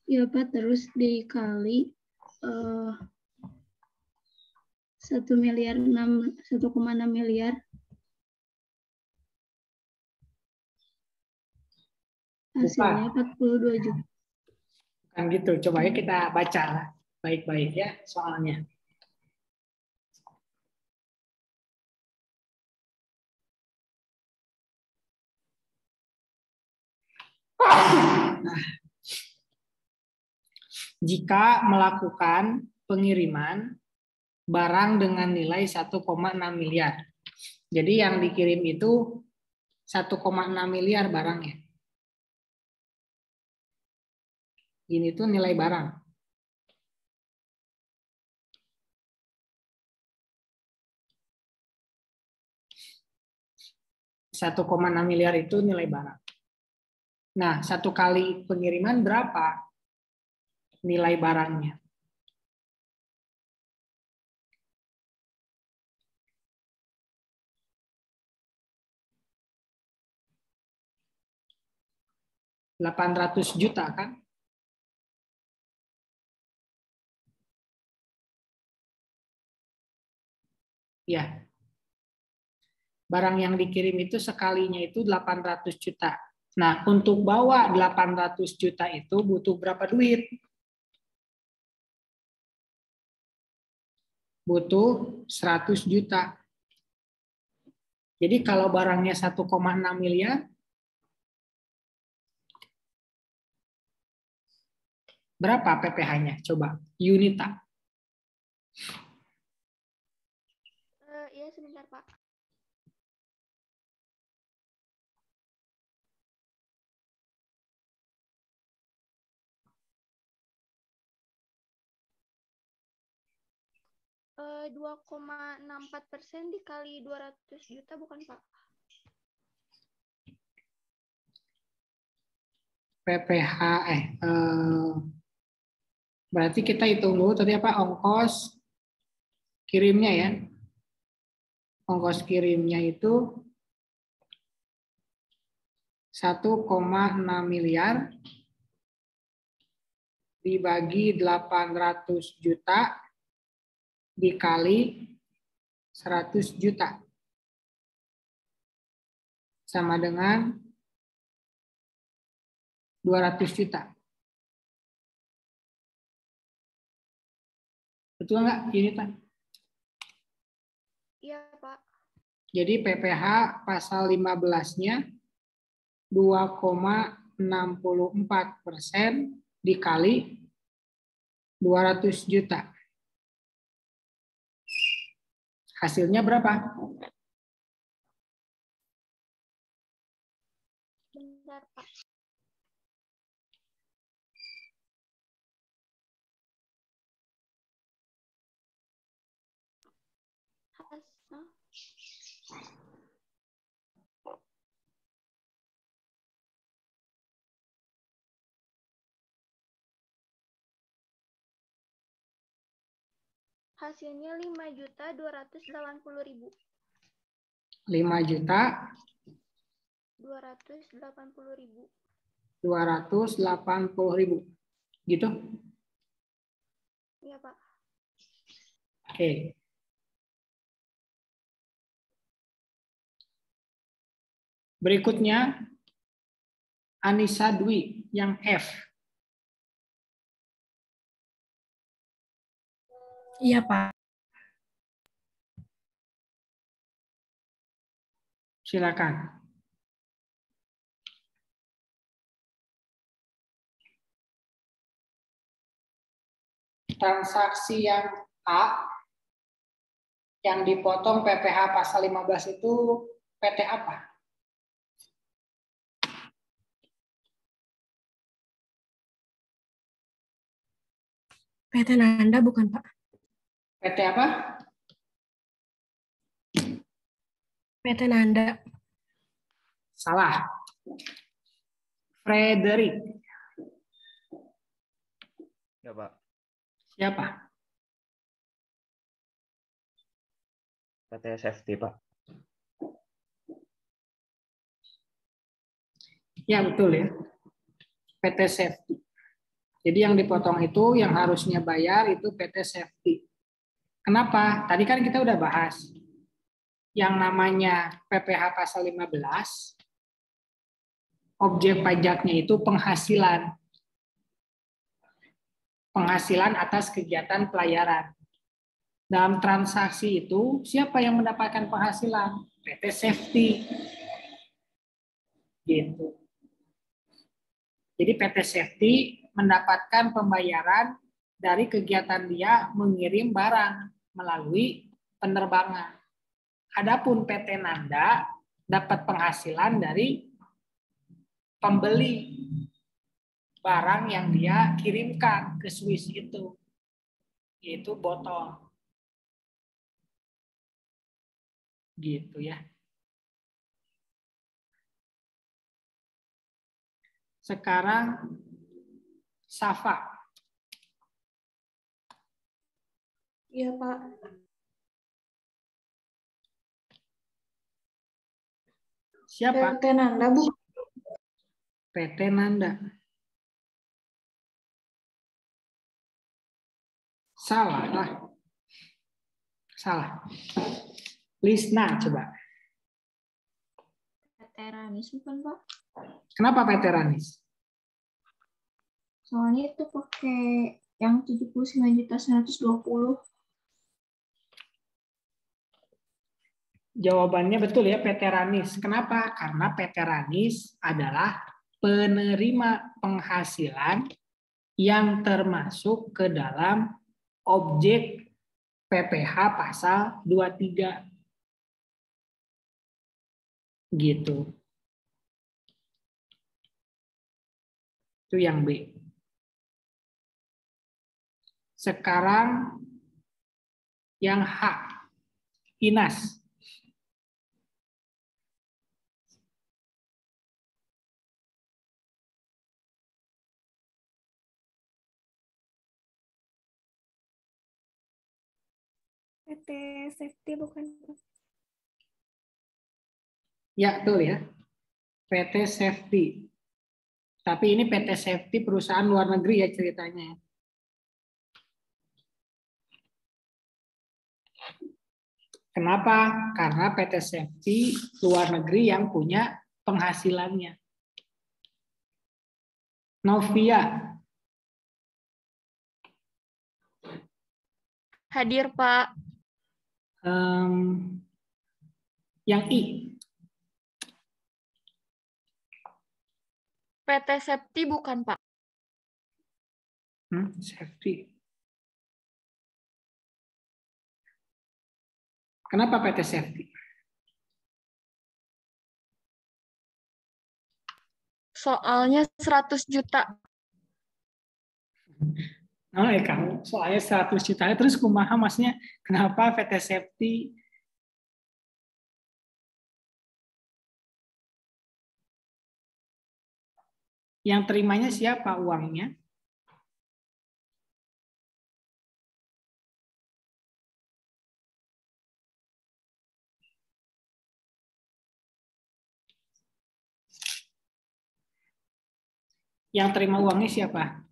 Iya Pak, terus dikali 1,6 miliar. Hasilnya 42 juta. Kan gitu. Coba ya kita baca baik-baik ya soalnya. Nah, jika melakukan pengiriman barang dengan nilai 1,6 miliar. Jadi yang dikirim itu 1,6 miliar barangnya. Ini tuh nilai barang. $1,6 miliar itu nilai barang. Nah, satu kali pengiriman berapa nilai barangnya? $800 juta kan? Ya. Barang yang dikirim itu sekalinya itu 800 juta. Nah, untuk bawa 800 juta itu butuh berapa duit? Butuh 100 juta. Jadi kalau barangnya 1,6 miliar, berapa PPh-nya? Coba, Yunita. Iya, sebentar, Pak. Eh, 2,64% dikali 200 juta bukan, Pak? PPh berarti kita hitung dulu tadi apa ongkos kirimnya ya. Ongkos kirimnya itu 1,6 miliar dibagi 800 juta dikali 100 juta. Sama dengan 200 juta. Betul nggak, Yunita? Iya, Pak. Jadi PPh pasal 15-nya 2,64% dikali 200 juta. Hasilnya berapa? Bentar, Pak. Hasilnya 5.280.000. 5.280.000. 280.000. Gitu? Iya, Pak. Oke. Berikutnya Anissa Dwi yang F. Iya, Pak. Silakan. Transaksi yang A yang dipotong PPh pasal 15 itu PT apa? PT Nanda bukan, Pak? PT apa? PT Nanda. Salah. Frederick. Ya, Pak. Siapa? PT Safety, Pak. Ya, betul ya. PT Safety. Jadi yang dipotong itu yang harusnya bayar itu PT Safety. Kenapa? Tadi kan kita udah bahas. Yang namanya PPh pasal 15, objek pajaknya itu penghasilan. Penghasilan atas kegiatan pelayaran. Dalam transaksi itu, siapa yang mendapatkan penghasilan? PT Safety. Gitu. Jadi PT Safety mendapatkan pembayaran dari kegiatan dia mengirim barang melalui penerbangan. Adapun PT Nanda dapat penghasilan dari pembeli barang yang dia kirimkan ke Swiss itu, yaitu botol. Gitu ya. Sekarang Safa. Iya, Pak. Siapa? PT Nanda, Bu. PT Nanda. Salah lah. Salah. Lisna coba. PT Ranis bukan, Pak? Kenapa PT Ranis? Soalnya itu pakai yang 79.920. Jawabannya betul ya, PT Ranis. Kenapa? Karena PT Ranis adalah penerima penghasilan yang termasuk ke dalam objek PPh pasal 23. Gitu. Itu yang B. Sekarang yang H. Inas. PT Safety bukan? Ya, betul ya. PT Safety. Tapi ini PT Safety perusahaan luar negeri ya ceritanya. Kenapa? Karena PT Safety luar negeri yang punya penghasilannya. Novia. Hadir, Pak. Yang I. PT Safety bukan, Pak. Safety. Kenapa PT Safety? Soalnya 100 juta. Oh ya kamu, soalnya 100 juta. Terus kumaha masnya, kenapa PT Safety? Yang terimanya siapa uangnya? Yang terima uangnya siapa?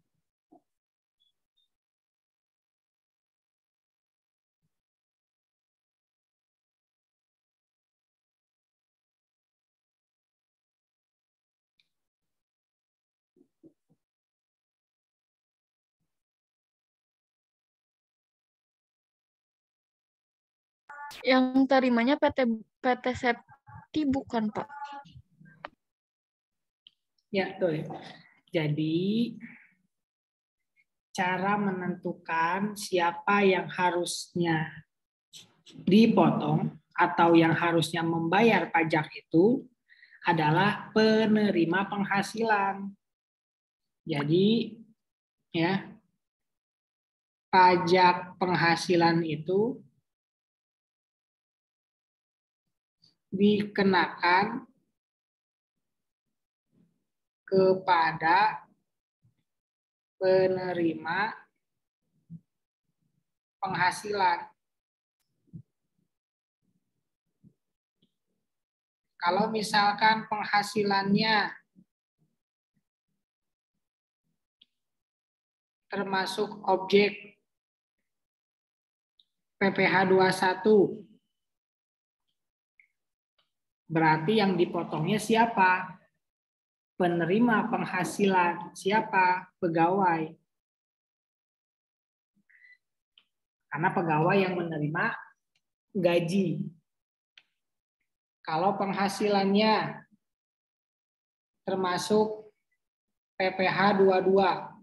Yang terimanya PT Safety bukan, Pak. Ya, betul. Jadi cara menentukan siapa yang harusnya dipotong atau yang harusnya membayar pajak itu adalah penerima penghasilan. Jadi ya, pajak penghasilan itu dikenakan kepada penerima penghasilan. Kalau misalkan penghasilannya termasuk objek PPh 21. Berarti yang dipotongnya siapa? Penerima penghasilan. Siapa? Pegawai. Karena pegawai yang menerima gaji. Kalau penghasilannya termasuk PPh 22,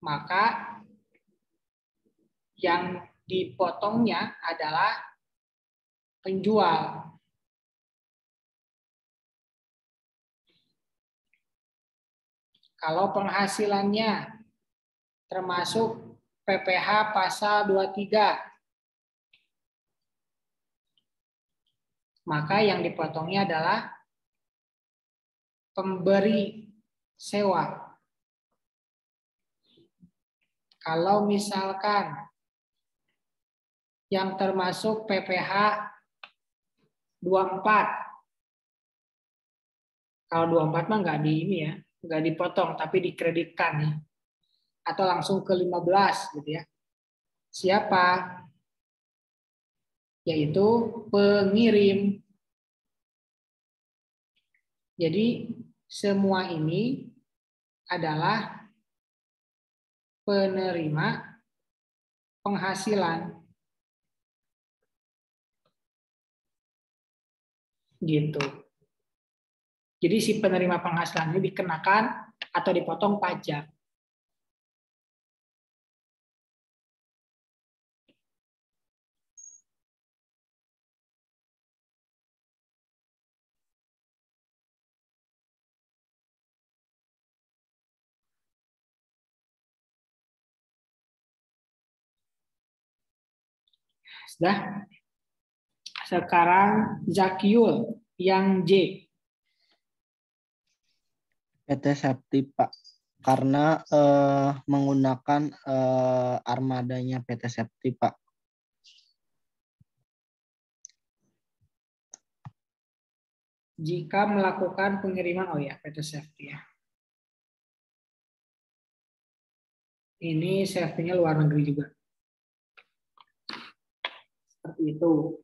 maka yang dipotongnya adalah penjual. Kalau penghasilannya termasuk PPh pasal 23, maka yang dipotongnya adalah pemberi sewa. Kalau misalkan yang termasuk PPh 24, kalau 24 mah nggak di ini ya, nggak dipotong tapi dikreditkan ya, atau langsung ke 15 gitu ya. Siapa? Yaitu pengirim. Jadi semua ini adalah penerima penghasilan. Gitu. Jadi si penerima penghasilan ini dikenakan atau dipotong pajak. Sudah. Sekarang Zakiul yang J. PT Septi, Pak. Karena menggunakan armadanya PT Septi, Pak. Jika melakukan pengiriman, oh ya, PT Safety ya. Ini safety-nya luar negeri juga. Seperti itu.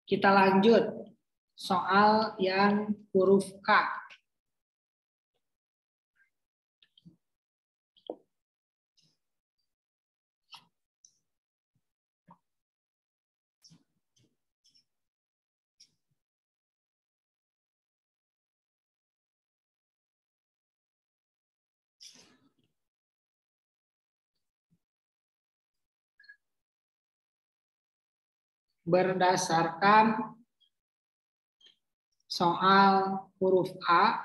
Kita lanjut. Soal yang huruf K. Berdasarkan soal huruf A,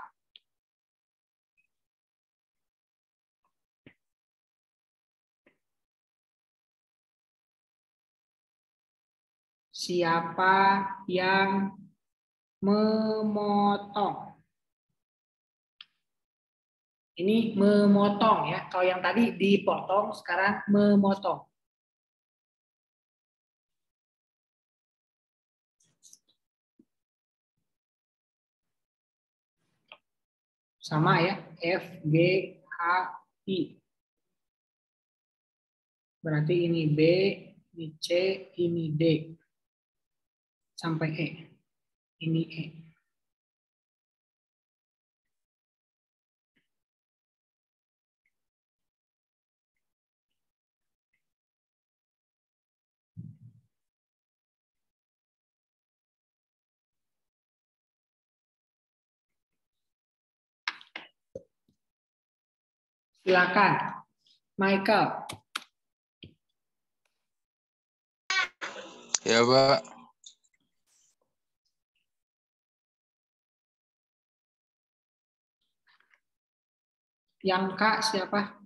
siapa yang memotong? Ini memotong ya. Kalau yang tadi dipotong, sekarang memotong. Sama ya, F, G, H, I. Berarti ini B, ini C, ini D. Sampai E. Ini E. Silakan, Michael. Ya, Pak. Yang K siapa?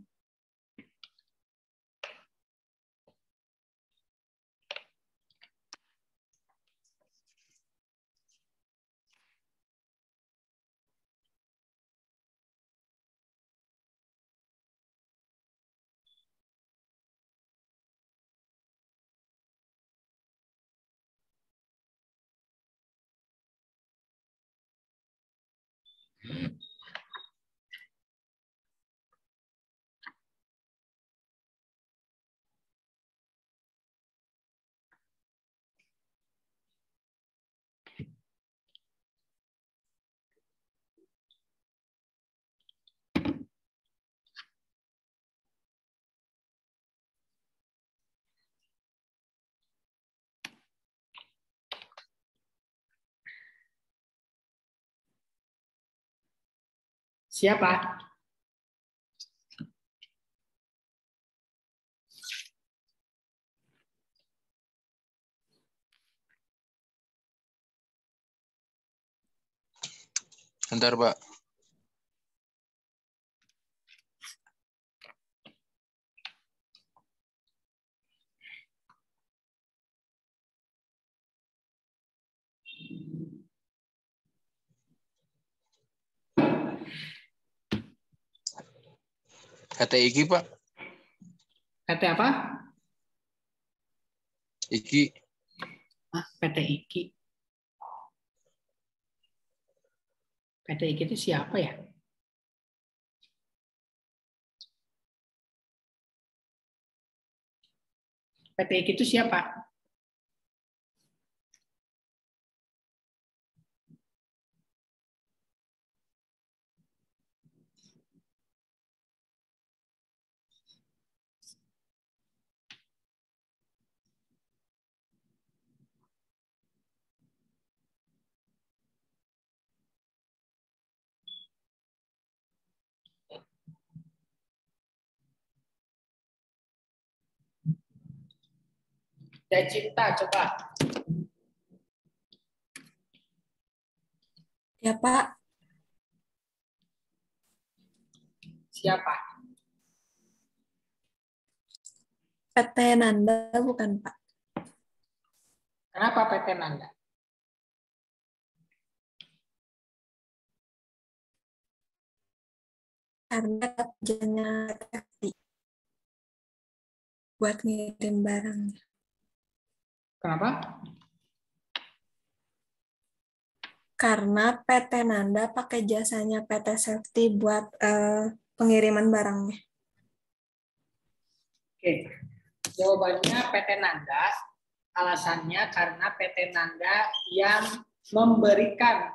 Siapa? Bentar, Pak. PT Iki, Pak. PT apa? Iki. PT Iki. PT Iki itu siapa ya? PT Iki itu siapa? Daya Cipta, coba. Ya, Pak. Siapa? PT Nanda bukan, Pak? Kenapa PT Nanda? Karena kerjanya FT buat ngirim barangnya. Kenapa? Karena PT Nanda pakai jasanya PT Safety buat pengiriman barangnya. Oke, jawabannya PT Nanda. Alasannya karena PT Nanda yang memberikan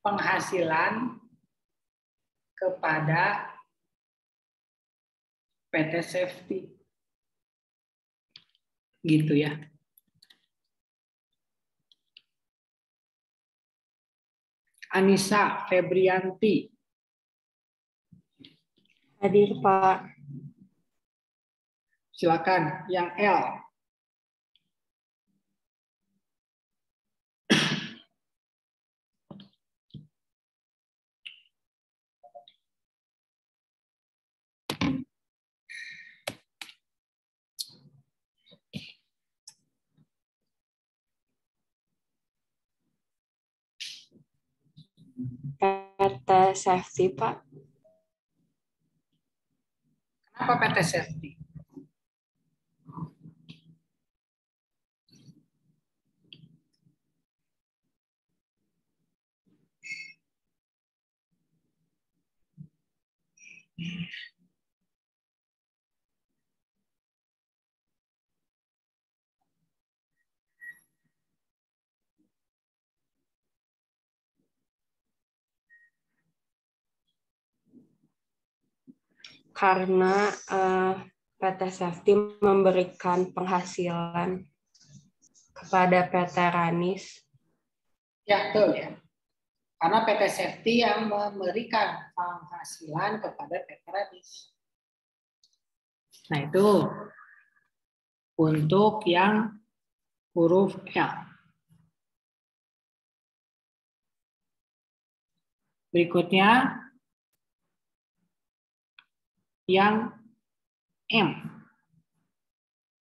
penghasilan kepada PT Safety. Gitu ya. Anissa Febrianti. Hadir, Pak. Silakan, yang L. PT Safety, Pak. Kenapa PT Safety? Karena PT Safety memberikan penghasilan kepada PT Ranis. Ya, betul ya. Karena PT Safety yang memberikan penghasilan kepada PT Ranis. Nah, itu untuk yang huruf L. Berikutnya yang M.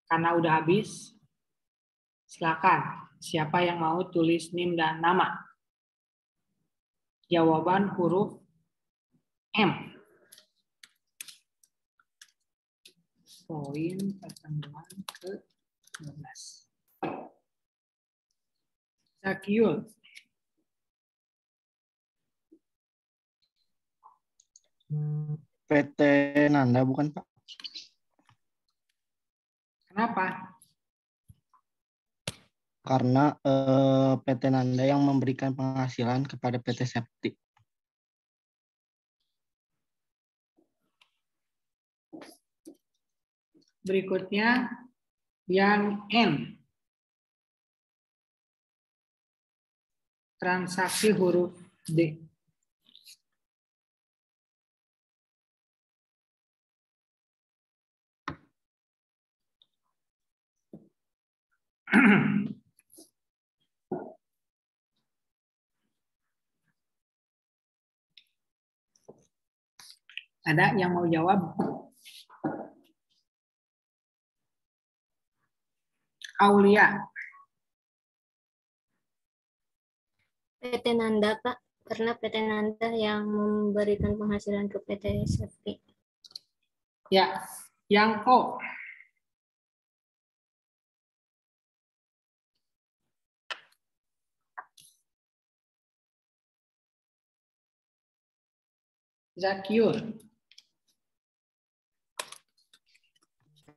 Karena udah habis, silakan. Siapa yang mau tulis NIM dan nama? Jawaban huruf M. Poin pertemuan ke-12. Zakiul. PT Nanda bukan, Pak? Kenapa? Karena PT Nanda yang memberikan penghasilan kepada PT Safety. Berikutnya yang N. Transaksi huruf D. Ada yang mau jawab? Aulia. PT Nanda, Pak. Karena PT Nanda yang memberikan penghasilan ke PT Safety. Ya, yang O. Zakiur.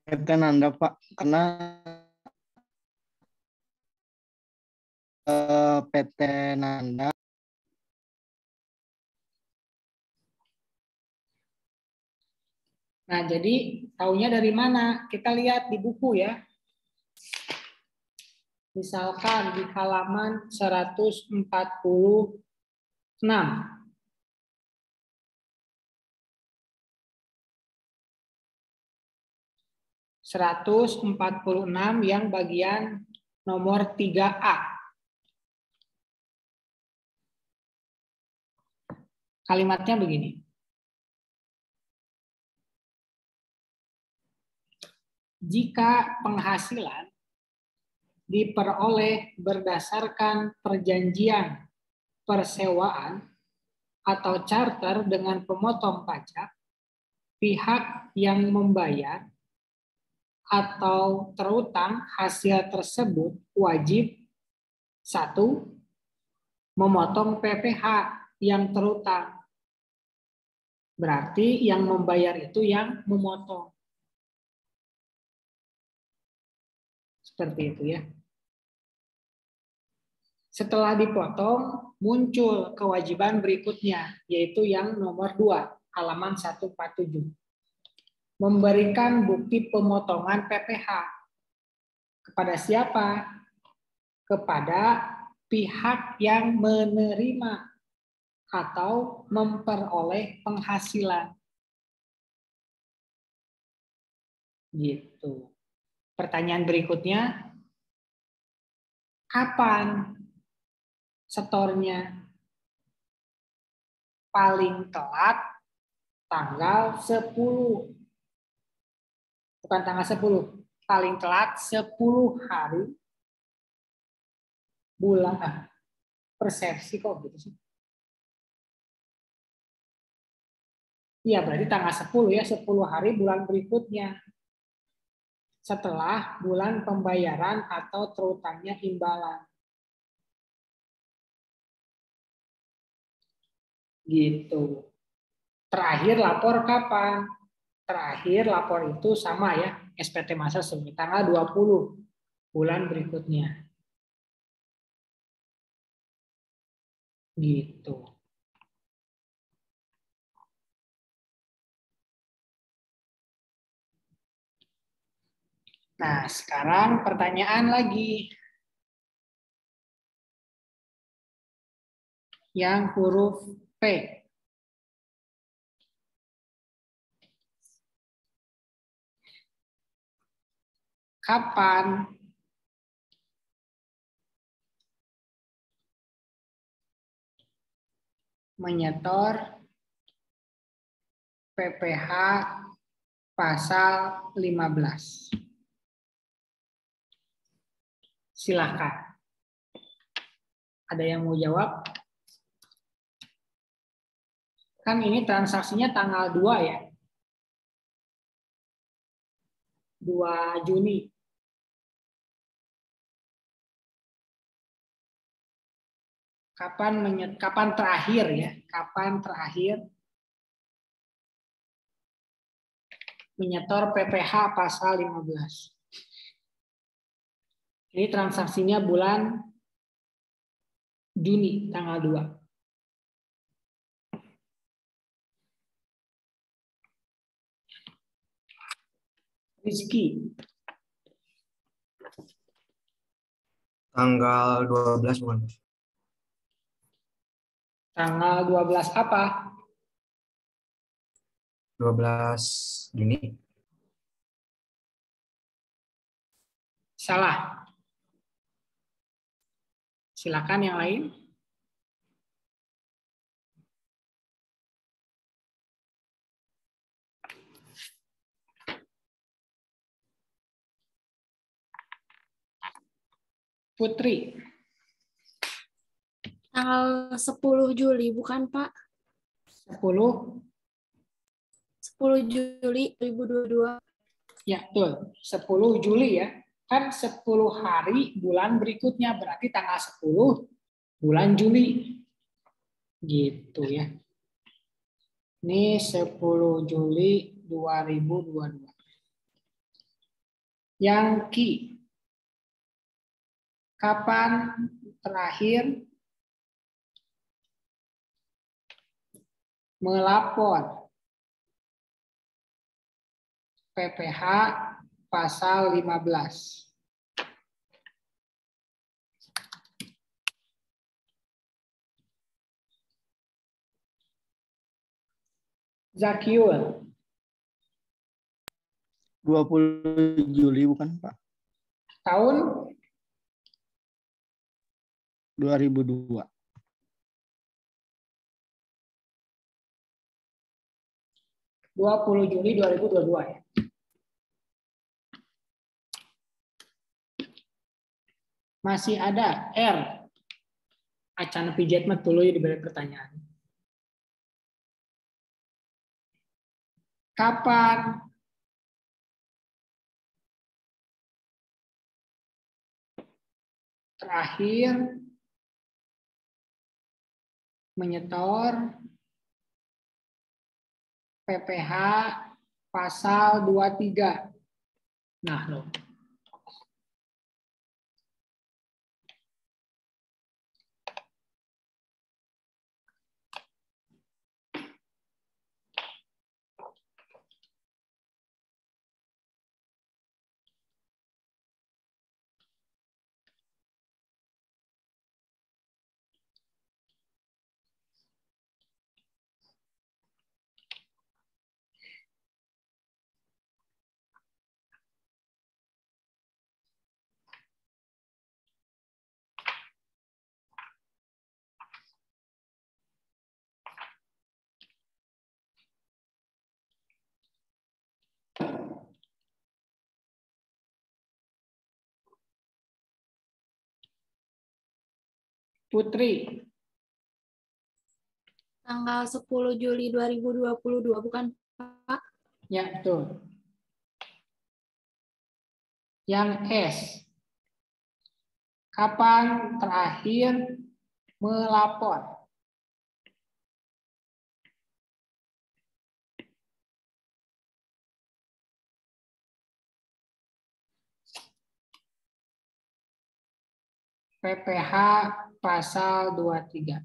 PT Nanda, Pak, karena PT Nanda Nah, jadi taunya dari mana? Kita lihat di buku ya. Misalkan di halaman 146. 146 yang bagian nomor 3A. Kalimatnya begini. Jika penghasilan diperoleh berdasarkan perjanjian persewaan atau charter dengan pemotong pajak, pihak yang membayar atau terutang hasil tersebut wajib 1. Memotong PPh yang terutang. Berarti yang membayar itu yang memotong. Seperti itu ya. Setelah dipotong, muncul kewajiban berikutnya, yaitu yang nomor 2, halaman 147. Memberikan bukti pemotongan PPh. Kepada siapa? Kepada pihak yang menerima atau memperoleh penghasilan. Gitu. Pertanyaan berikutnya, kapan setornya? Paling telat tanggal 10. Bukan tanggal 10, paling telat 10 hari bulan. Persepsi kok gitu sih. Iya, berarti tanggal 10 ya, 10 hari bulan berikutnya. Setelah bulan pembayaran atau terutangnya imbalan. Gitu. Terakhir lapor kapan? Terakhir lapor itu sama ya, SPT masa semi tanggal 20 bulan berikutnya. Gitu. Nah, sekarang pertanyaan lagi. Yang huruf P. Kapan menyetor PPh pasal 15? Silakan. Ada yang mau jawab? Kan ini transaksinya tanggal 2 ya. 2 Juni. Kapan terakhir ya? Kapan terakhir menyetor PPh pasal 15? Ini transaksinya bulan Juni tanggal 2. Rizky. Tanggal 12 bukan? Tanggal 12 apa? 12 Juni. Salah. Silakan yang lain. Putri. Tanggal 10 Juli, bukan Pak? 10 Juli 2022. Ya, betul. 10 Juli ya. Kan 10 hari bulan berikutnya, berarti tanggal 10 bulan Juli. Gitu ya. Ini 10 Juli 2022. Yang Ki. Kapan terakhir melapor PPH pasal 15? Zakiul. 20 Juli bukan Pak? Tahun 2002. 20 Juli 2022 ya. Masih ada R. Acan pijat mah tuluy diberi pertanyaan. Kapan terakhir menyetor PPH pasal 23? Nah, loh. Putri. Tanggal 10 Juli 2022, bukan Pak? Ya, betul. Yang S. Kapan terakhir melapor? PPH pasal 23.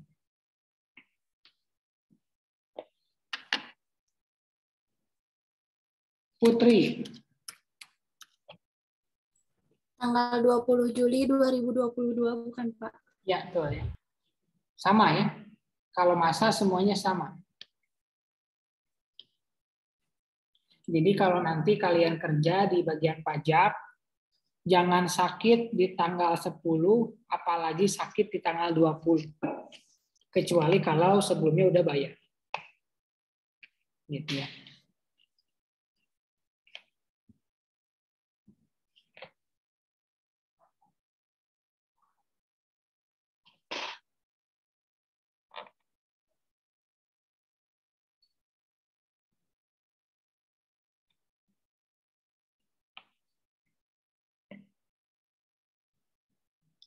Putri. Tanggal 20 Juli 2022, bukan Pak? Ya, betul ya. Sama ya. Kalau masa semuanya sama. Jadi kalau nanti kalian kerja di bagian pajak, jangan sakit di tanggal 10, apalagi sakit di tanggal 20. Kecuali kalau sebelumnya udah bayar. Gitu ya.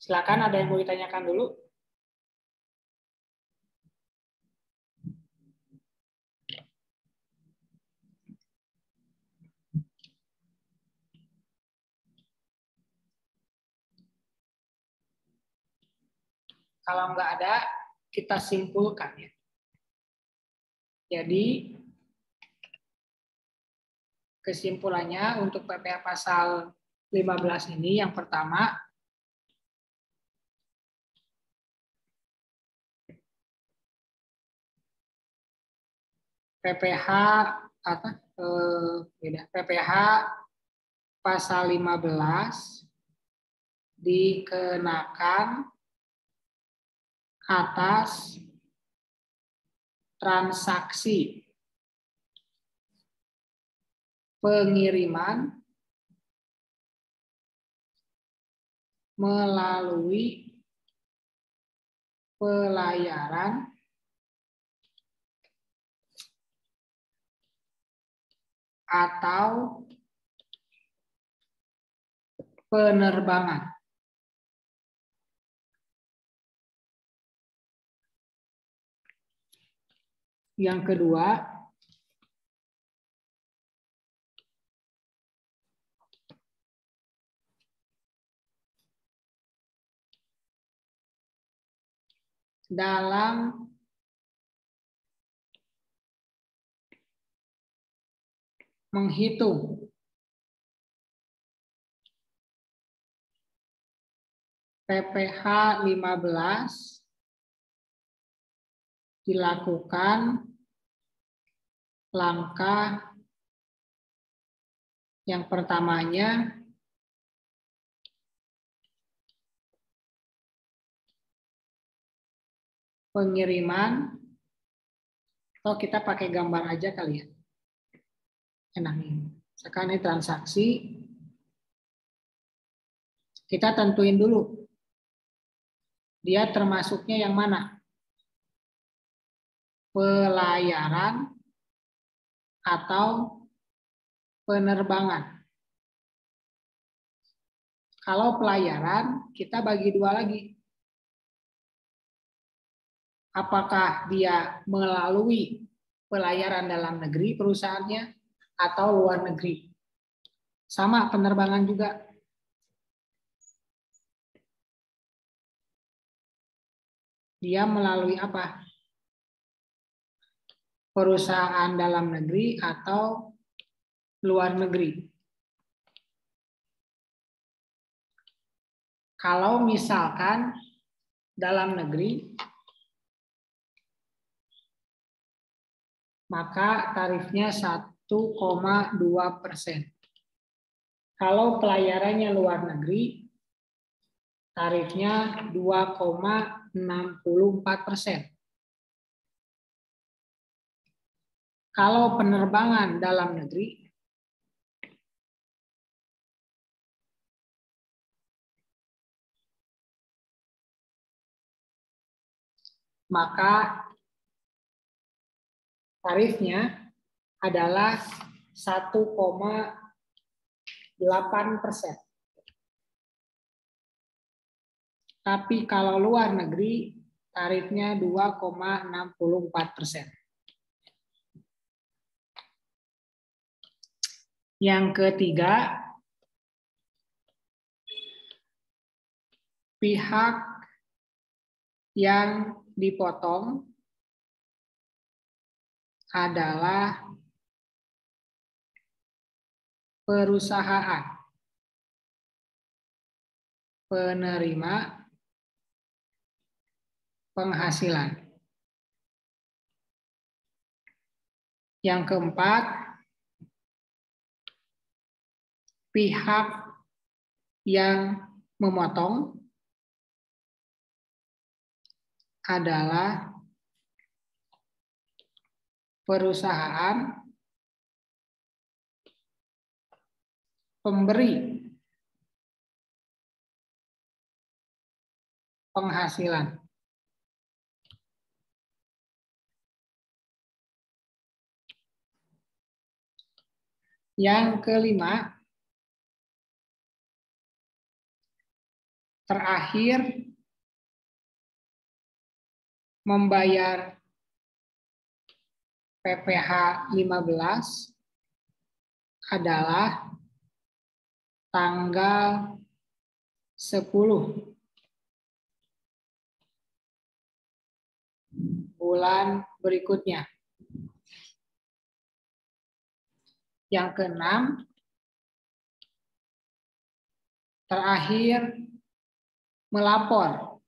Silakan, ada yang mau ditanyakan dulu? Kalau nggak ada, kita simpulkan ya. Jadi kesimpulannya untuk PPh pasal 15 ini yang pertama, PPh PPh pasal 15 dikenakan atas transaksi pengiriman melalui pelayaran atau penerbangan. Yang kedua, dalam menghitung PPh 15 dilakukan langkah yang pertamanya pengiriman, atau kita pakai gambar aja kali ya. Enak nih. Sekarang ini transaksi. Kita tentuin dulu. Dia termasuknya yang mana? Pelayaran atau penerbangan. Kalau pelayaran, kita bagi dua lagi. Apakah dia melalui pelayaran dalam negeri perusahaannya atau luar negeri? Sama penerbangan juga. Dia melalui apa? Perusahaan dalam negeri atau luar negeri. Kalau misalkan dalam negeri, maka tarifnya 1,2%. Kalau pelayarannya luar negeri, tarifnya 2,64%. Kalau penerbangan dalam negeri, maka tarifnya adalah 1,8%. Tapi kalau luar negeri, tarifnya 2,64%. Yang ketiga, pihak yang dipotong adalah perusahaan penerima penghasilan. Yang keempat, pihak yang memotong adalah perusahaan pemberi penghasilan. Yang kelima, terakhir membayar PPh 15 adalah tanggal 10 bulan berikutnya. Yang keenam, terakhir melapor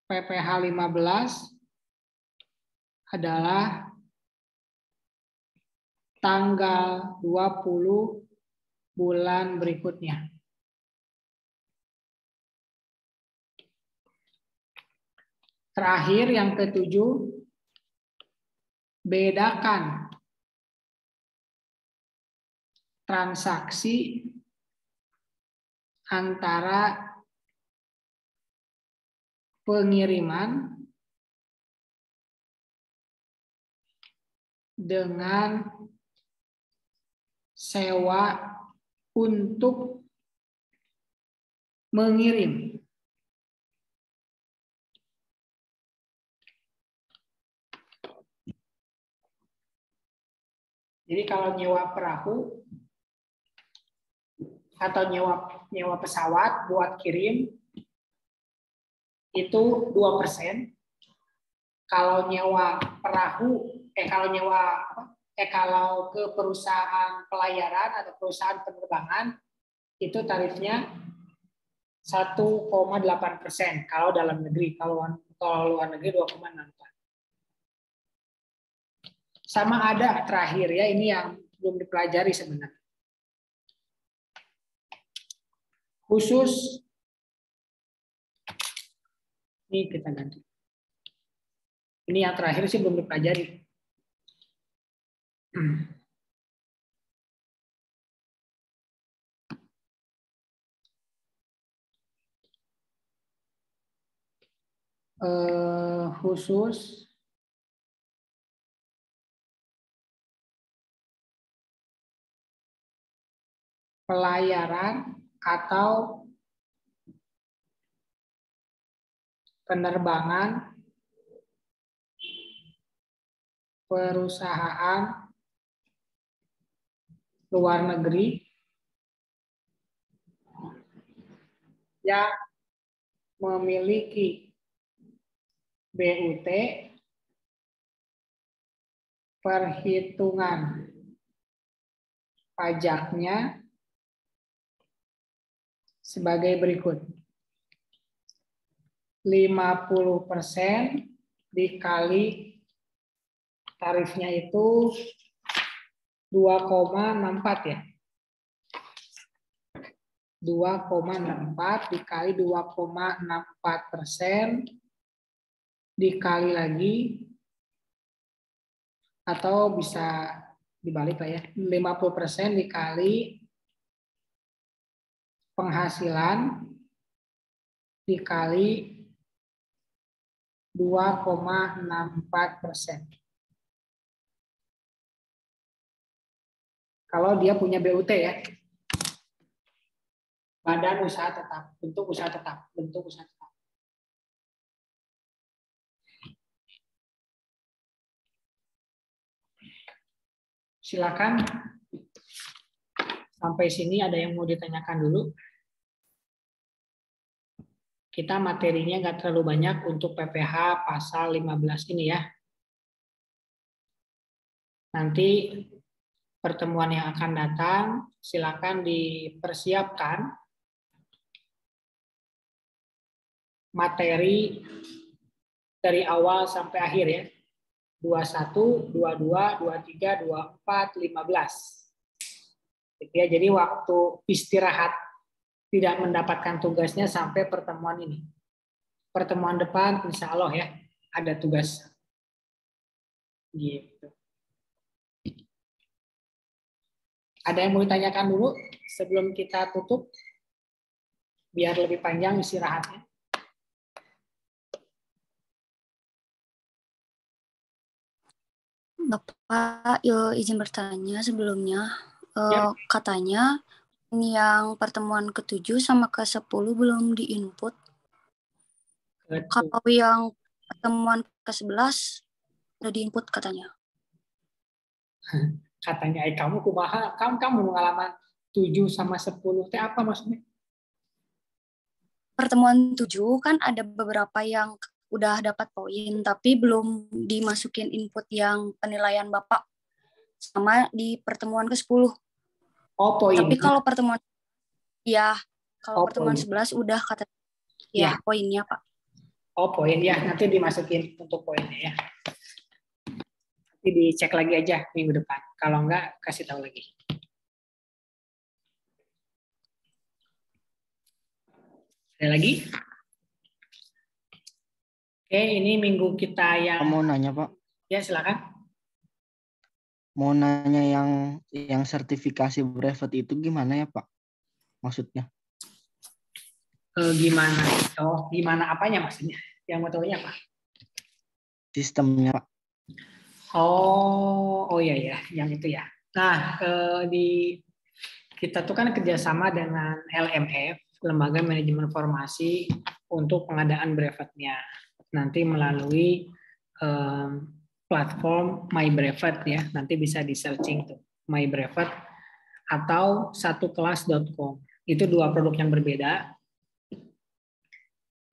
PPh 15 adalah tanggal 20 bulan berikutnya. Terakhir yang ketujuh, bedakan transaksi antara pengiriman dengan sewa untuk mengirim. Jadi kalau nyewa perahu atau nyewa pesawat buat kirim itu 2%. Kalau nyewa perahu, kalau ke perusahaan pelayaran atau perusahaan penerbangan itu tarifnya 1,8%. Kalau dalam negeri, kalau luar negeri 2,64. Sama ada terakhir ya, ini yang belum dipelajari sebenarnya. Khusus, ini kita ganti. Ini yang terakhir sih belum dipelajari. Khusus pelayaran atau penerbangan perusahaan luar negeri yang memiliki BUT perhitungan pajaknya sebagai berikut. 50% dikali tarifnya itu 2,64 ya. 2,64 dikali 2,64% dikali lagi, atau bisa dibalik lah ya, 50% dikali penghasilan dikali 2,64%. Kalau dia punya BUT ya. Badan usaha tetap, bentuk usaha tetap, bentuk usaha tetap. Silakan. Sampai sini ada yang mau ditanyakan dulu? Kita materinya nggak terlalu banyak untuk PPH pasal 15 ini ya. Nanti pertemuan yang akan datang, silakan dipersiapkan materi dari awal sampai akhir ya. 21, 22, 23, 24, 15. Gitu ya, jadi waktu istirahat tidak mendapatkan tugasnya sampai pertemuan ini. Pertemuan depan insya Allah ya ada tugas. Gitu. Ada yang mau ditanyakan dulu sebelum kita tutup? Biar lebih panjang istirahatnya. Bapak, izin bertanya sebelumnya. Ya. Katanya yang pertemuan ke-7 sama ke-10 belum diinput. Kalau yang pertemuan ke-11 udah diinput katanya. Katanya kamu kumaha, kamu pengalaman 7 sama 10 teh apa maksudnya? Pertemuan 7 kan ada beberapa yang udah dapat poin tapi belum dimasukin input yang penilaian Bapak sama di pertemuan ke-10. Oh, poin. Tapi kalau pertemuan pertemuan poin. 11 udah kata ya poinnya, Pak. Oh, poin ya, nanti dimasukin untuk poinnya ya. Nanti dicek lagi aja minggu depan. Kalau enggak kasih tahu lagi. Ada lagi? Oke, ini minggu kita yang... Mau nanya, Pak. Ya, silakan. Mau nanya yang sertifikasi brevet itu gimana ya, Pak? Maksudnya? Gimana? Oh, gimana apanya maksudnya? Yang mau tahunya apa? Sistemnya, Pak. Oh ya ya, yang itu ya. Nah, kita tuh kan kerjasama dengan LMF, Lembaga Manajemen Formasi, untuk pengadaan brevetnya. Nanti melalui platform My Brevet ya, nanti bisa di searching tuh My Brevet atau satukelas.com. Itu dua produk yang berbeda.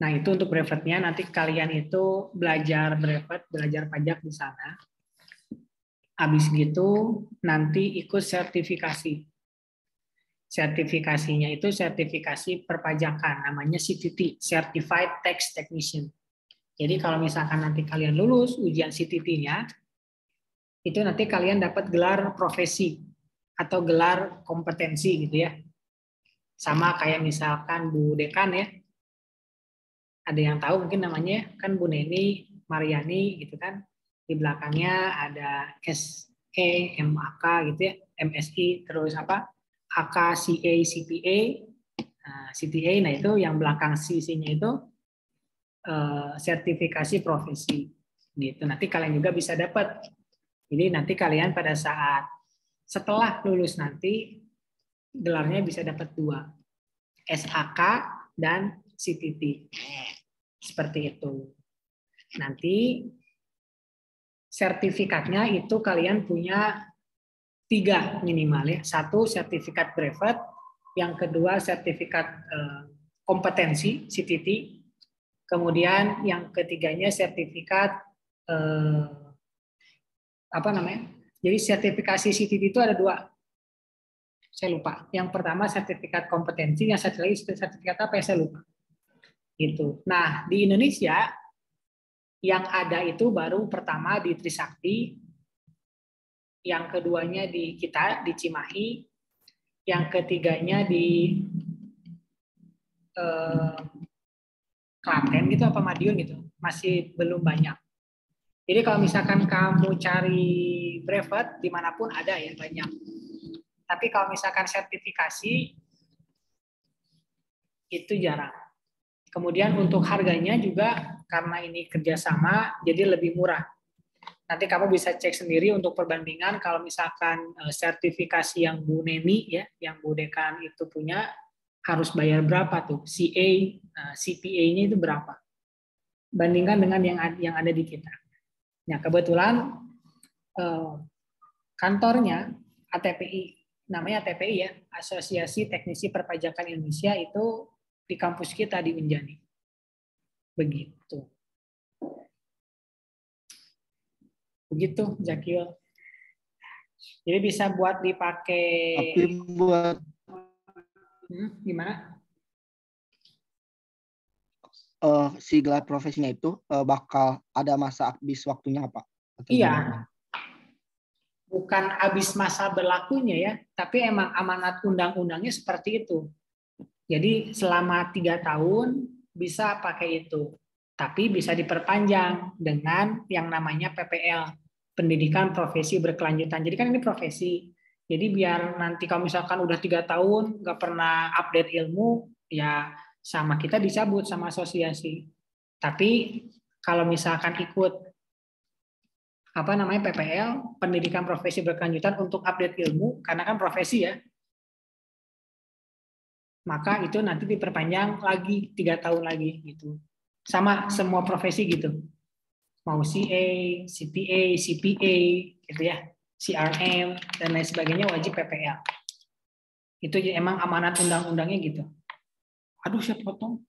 Nah, itu untuk brevetnya nanti kalian itu belajar brevet, belajar pajak di sana. Habis gitu nanti ikut sertifikasi. Sertifikasinya itu sertifikasi perpajakan, namanya CTT, Certified Tax Technician. Jadi kalau misalkan nanti kalian lulus ujian CTT-nya, itu nanti kalian dapat gelar profesi atau gelar kompetensi gitu ya. Sama kayak misalkan Bu Dekan ya. Ada yang tahu mungkin namanya kan Bu Neni Mariani gitu kan. Di belakangnya ada SE, MAK gitu ya, MSI, terus apa? AK, CA, CPA. Nah, CTA, nah itu yang belakang CC-nya itu sertifikasi profesi gitu. Nanti kalian juga bisa dapat. Jadi nanti kalian pada saat setelah lulus nanti gelarnya bisa dapat dua, SAK dan CTT. Seperti itu. Nanti sertifikatnya itu kalian punya 3 minimal ya. 1 sertifikat brevet, yang kedua sertifikat kompetensi CTT, kemudian yang ketiganya sertifikat apa namanya? Jadi sertifikasi CTT itu ada 2. Saya lupa. Yang pertama sertifikat kompetensi, yang satu lagi sertifikat apa ya saya lupa. Gitu. Nah, di Indonesia yang ada itu baru pertama di Trisakti, yang keduanya di kita di Cimahi, yang ketiganya di Klaten gitu apa Madiun gitu. Masih belum banyak. Jadi kalau misalkan kamu cari brevet dimanapun ada ya banyak. Tapi kalau misalkan sertifikasi itu jarang. Kemudian untuk harganya juga karena ini kerjasama jadi lebih murah. Nanti kamu bisa cek sendiri untuk perbandingan kalau misalkan sertifikasi yang Bu Neni ya, yang Bu Dekan itu punya harus bayar berapa tuh? CA, CPA-nya itu berapa? Bandingkan dengan yang ada di kita. Nah, kebetulan kantornya ATPI, namanya ATPI ya, Asosiasi Teknisi Perpajakan Indonesia, itu di kampus kita di Unjani. Begitu. Begitu, Zakil. Jadi bisa buat dipakai. Tapi buat gimana? Si gelar profesinya itu bakal ada masa habis waktunya apa? Iya. Bukan habis masa berlakunya ya, tapi emang amanat undang-undangnya seperti itu. Jadi selama 3 tahun bisa pakai itu. Tapi bisa diperpanjang dengan yang namanya PPL, Pendidikan Profesi Berkelanjutan. Jadi kan ini profesi. Jadi biar nanti kalau misalkan udah 3 tahun nggak pernah update ilmu, ya sama kita dicabut sama asosiasi. Tapi kalau misalkan ikut apa namanya PPL, Pendidikan Profesi Berkelanjutan untuk update ilmu, karena kan profesi ya, maka itu nanti diperpanjang lagi 3 tahun lagi gitu. Sama semua profesi gitu. Mau CA, CPA, CPA gitu ya, CRM dan lain sebagainya wajib PPL. Itu emang amanat undang-undangnya gitu. Aduh, saya potong.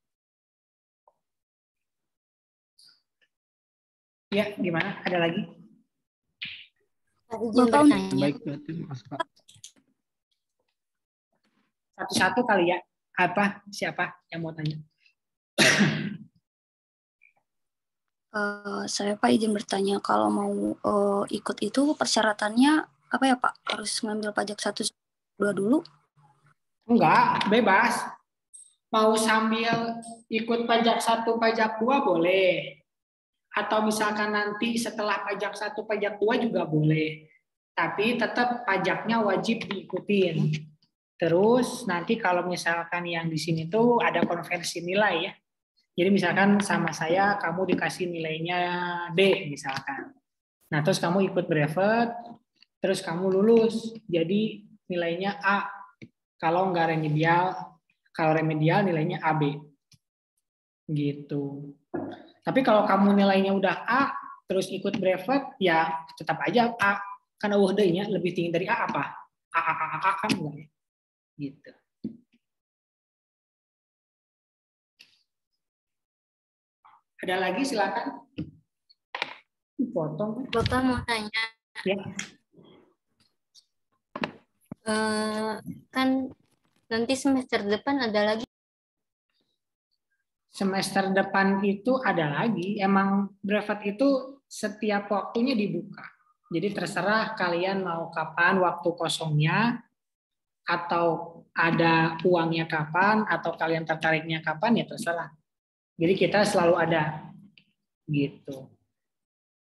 Ya, gimana? Ada lagi? Baik, berarti Mas Pak. Satu-satu kali ya. Apa? Siapa yang mau tanya? Saya Pak izin bertanya, kalau mau ikut itu persyaratannya apa ya Pak? Harus ngambil pajak 1, 2 dulu? Enggak, bebas. Mau sambil ikut pajak 1, pajak 2 boleh. Atau misalkan nanti setelah pajak 1, pajak 2 juga boleh. Tapi tetap pajaknya wajib diikutin. Terus nanti kalau misalkan yang di sini tuh ada konversi nilai ya. Jadi misalkan sama saya kamu dikasih nilainya D misalkan. Nah terus kamu ikut brevet, terus kamu lulus. Jadi nilainya A. Kalau nggak remedial, kalau remedial nilainya AB. Gitu. Tapi kalau kamu nilainya udah A, terus ikut brevet, ya tetap aja A. Karena UHD-nya lebih tinggi dari A apa? A kan enggak ya? Gitu. Ada lagi silakan. Potong. Bapak mau tanya. Ya. Kan nanti semester depan ada lagi. Semester depan itu ada lagi. Emang brevet itu setiap waktunya dibuka. Jadi terserah kalian mau kapan waktu kosongnya, atau ada uangnya kapan, atau kalian tertariknya kapan, ya terserah. Jadi kita selalu ada. Gitu.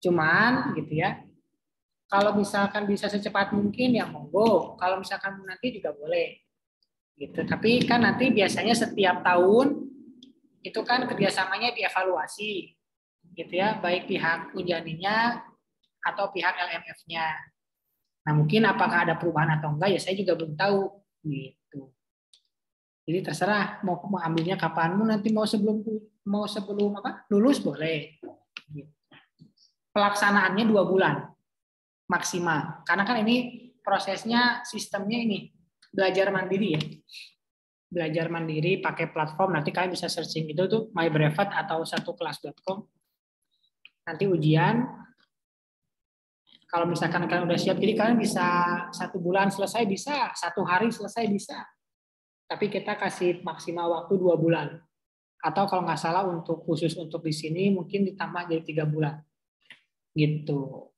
Cuman gitu ya. Kalau misalkan bisa secepat mungkin ya monggo. Kalau misalkan nanti juga boleh. Gitu. Tapi kan nanti biasanya setiap tahun itu kan kerjasamanya dievaluasi, gitu ya, baik pihak Unjaninya atau pihak LMF-nya. Nah mungkin apakah ada perubahan atau enggak ya saya juga belum tahu, gitu. Jadi terserah mau ambilnya kapanmu, nanti mau sebelum apa lulus boleh. Gitu. Pelaksanaannya 2 bulan maksimal, karena kan ini prosesnya sistemnya ini belajar mandiri ya. Belajar mandiri pakai platform, nanti kalian bisa searching itu tuh MyBrevet atau satukelas.com. Nanti ujian, kalau misalkan kalian udah siap, jadi kalian bisa 1 bulan selesai bisa, 1 hari selesai bisa. Tapi kita kasih maksimal waktu 2 bulan. Atau kalau nggak salah untuk khusus untuk di sini mungkin ditambah jadi 3 bulan. Gitu.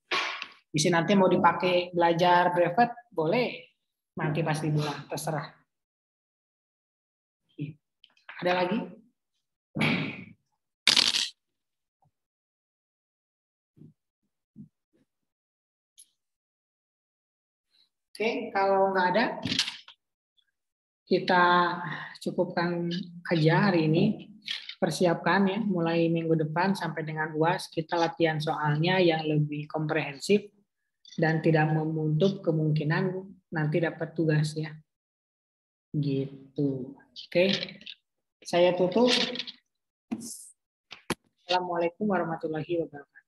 Bisa nanti mau dipakai belajar brevet boleh, nanti pas liburan terserah. Ada lagi? Oke, kalau nggak ada, kita cukupkan aja hari ini. Persiapkan ya, mulai minggu depan sampai dengan UAS, kita latihan soalnya yang lebih komprehensif dan tidak menutup kemungkinan nanti dapat tugas ya. Gitu. Oke. Saya tutup. Assalamualaikum warahmatullahi wabarakatuh.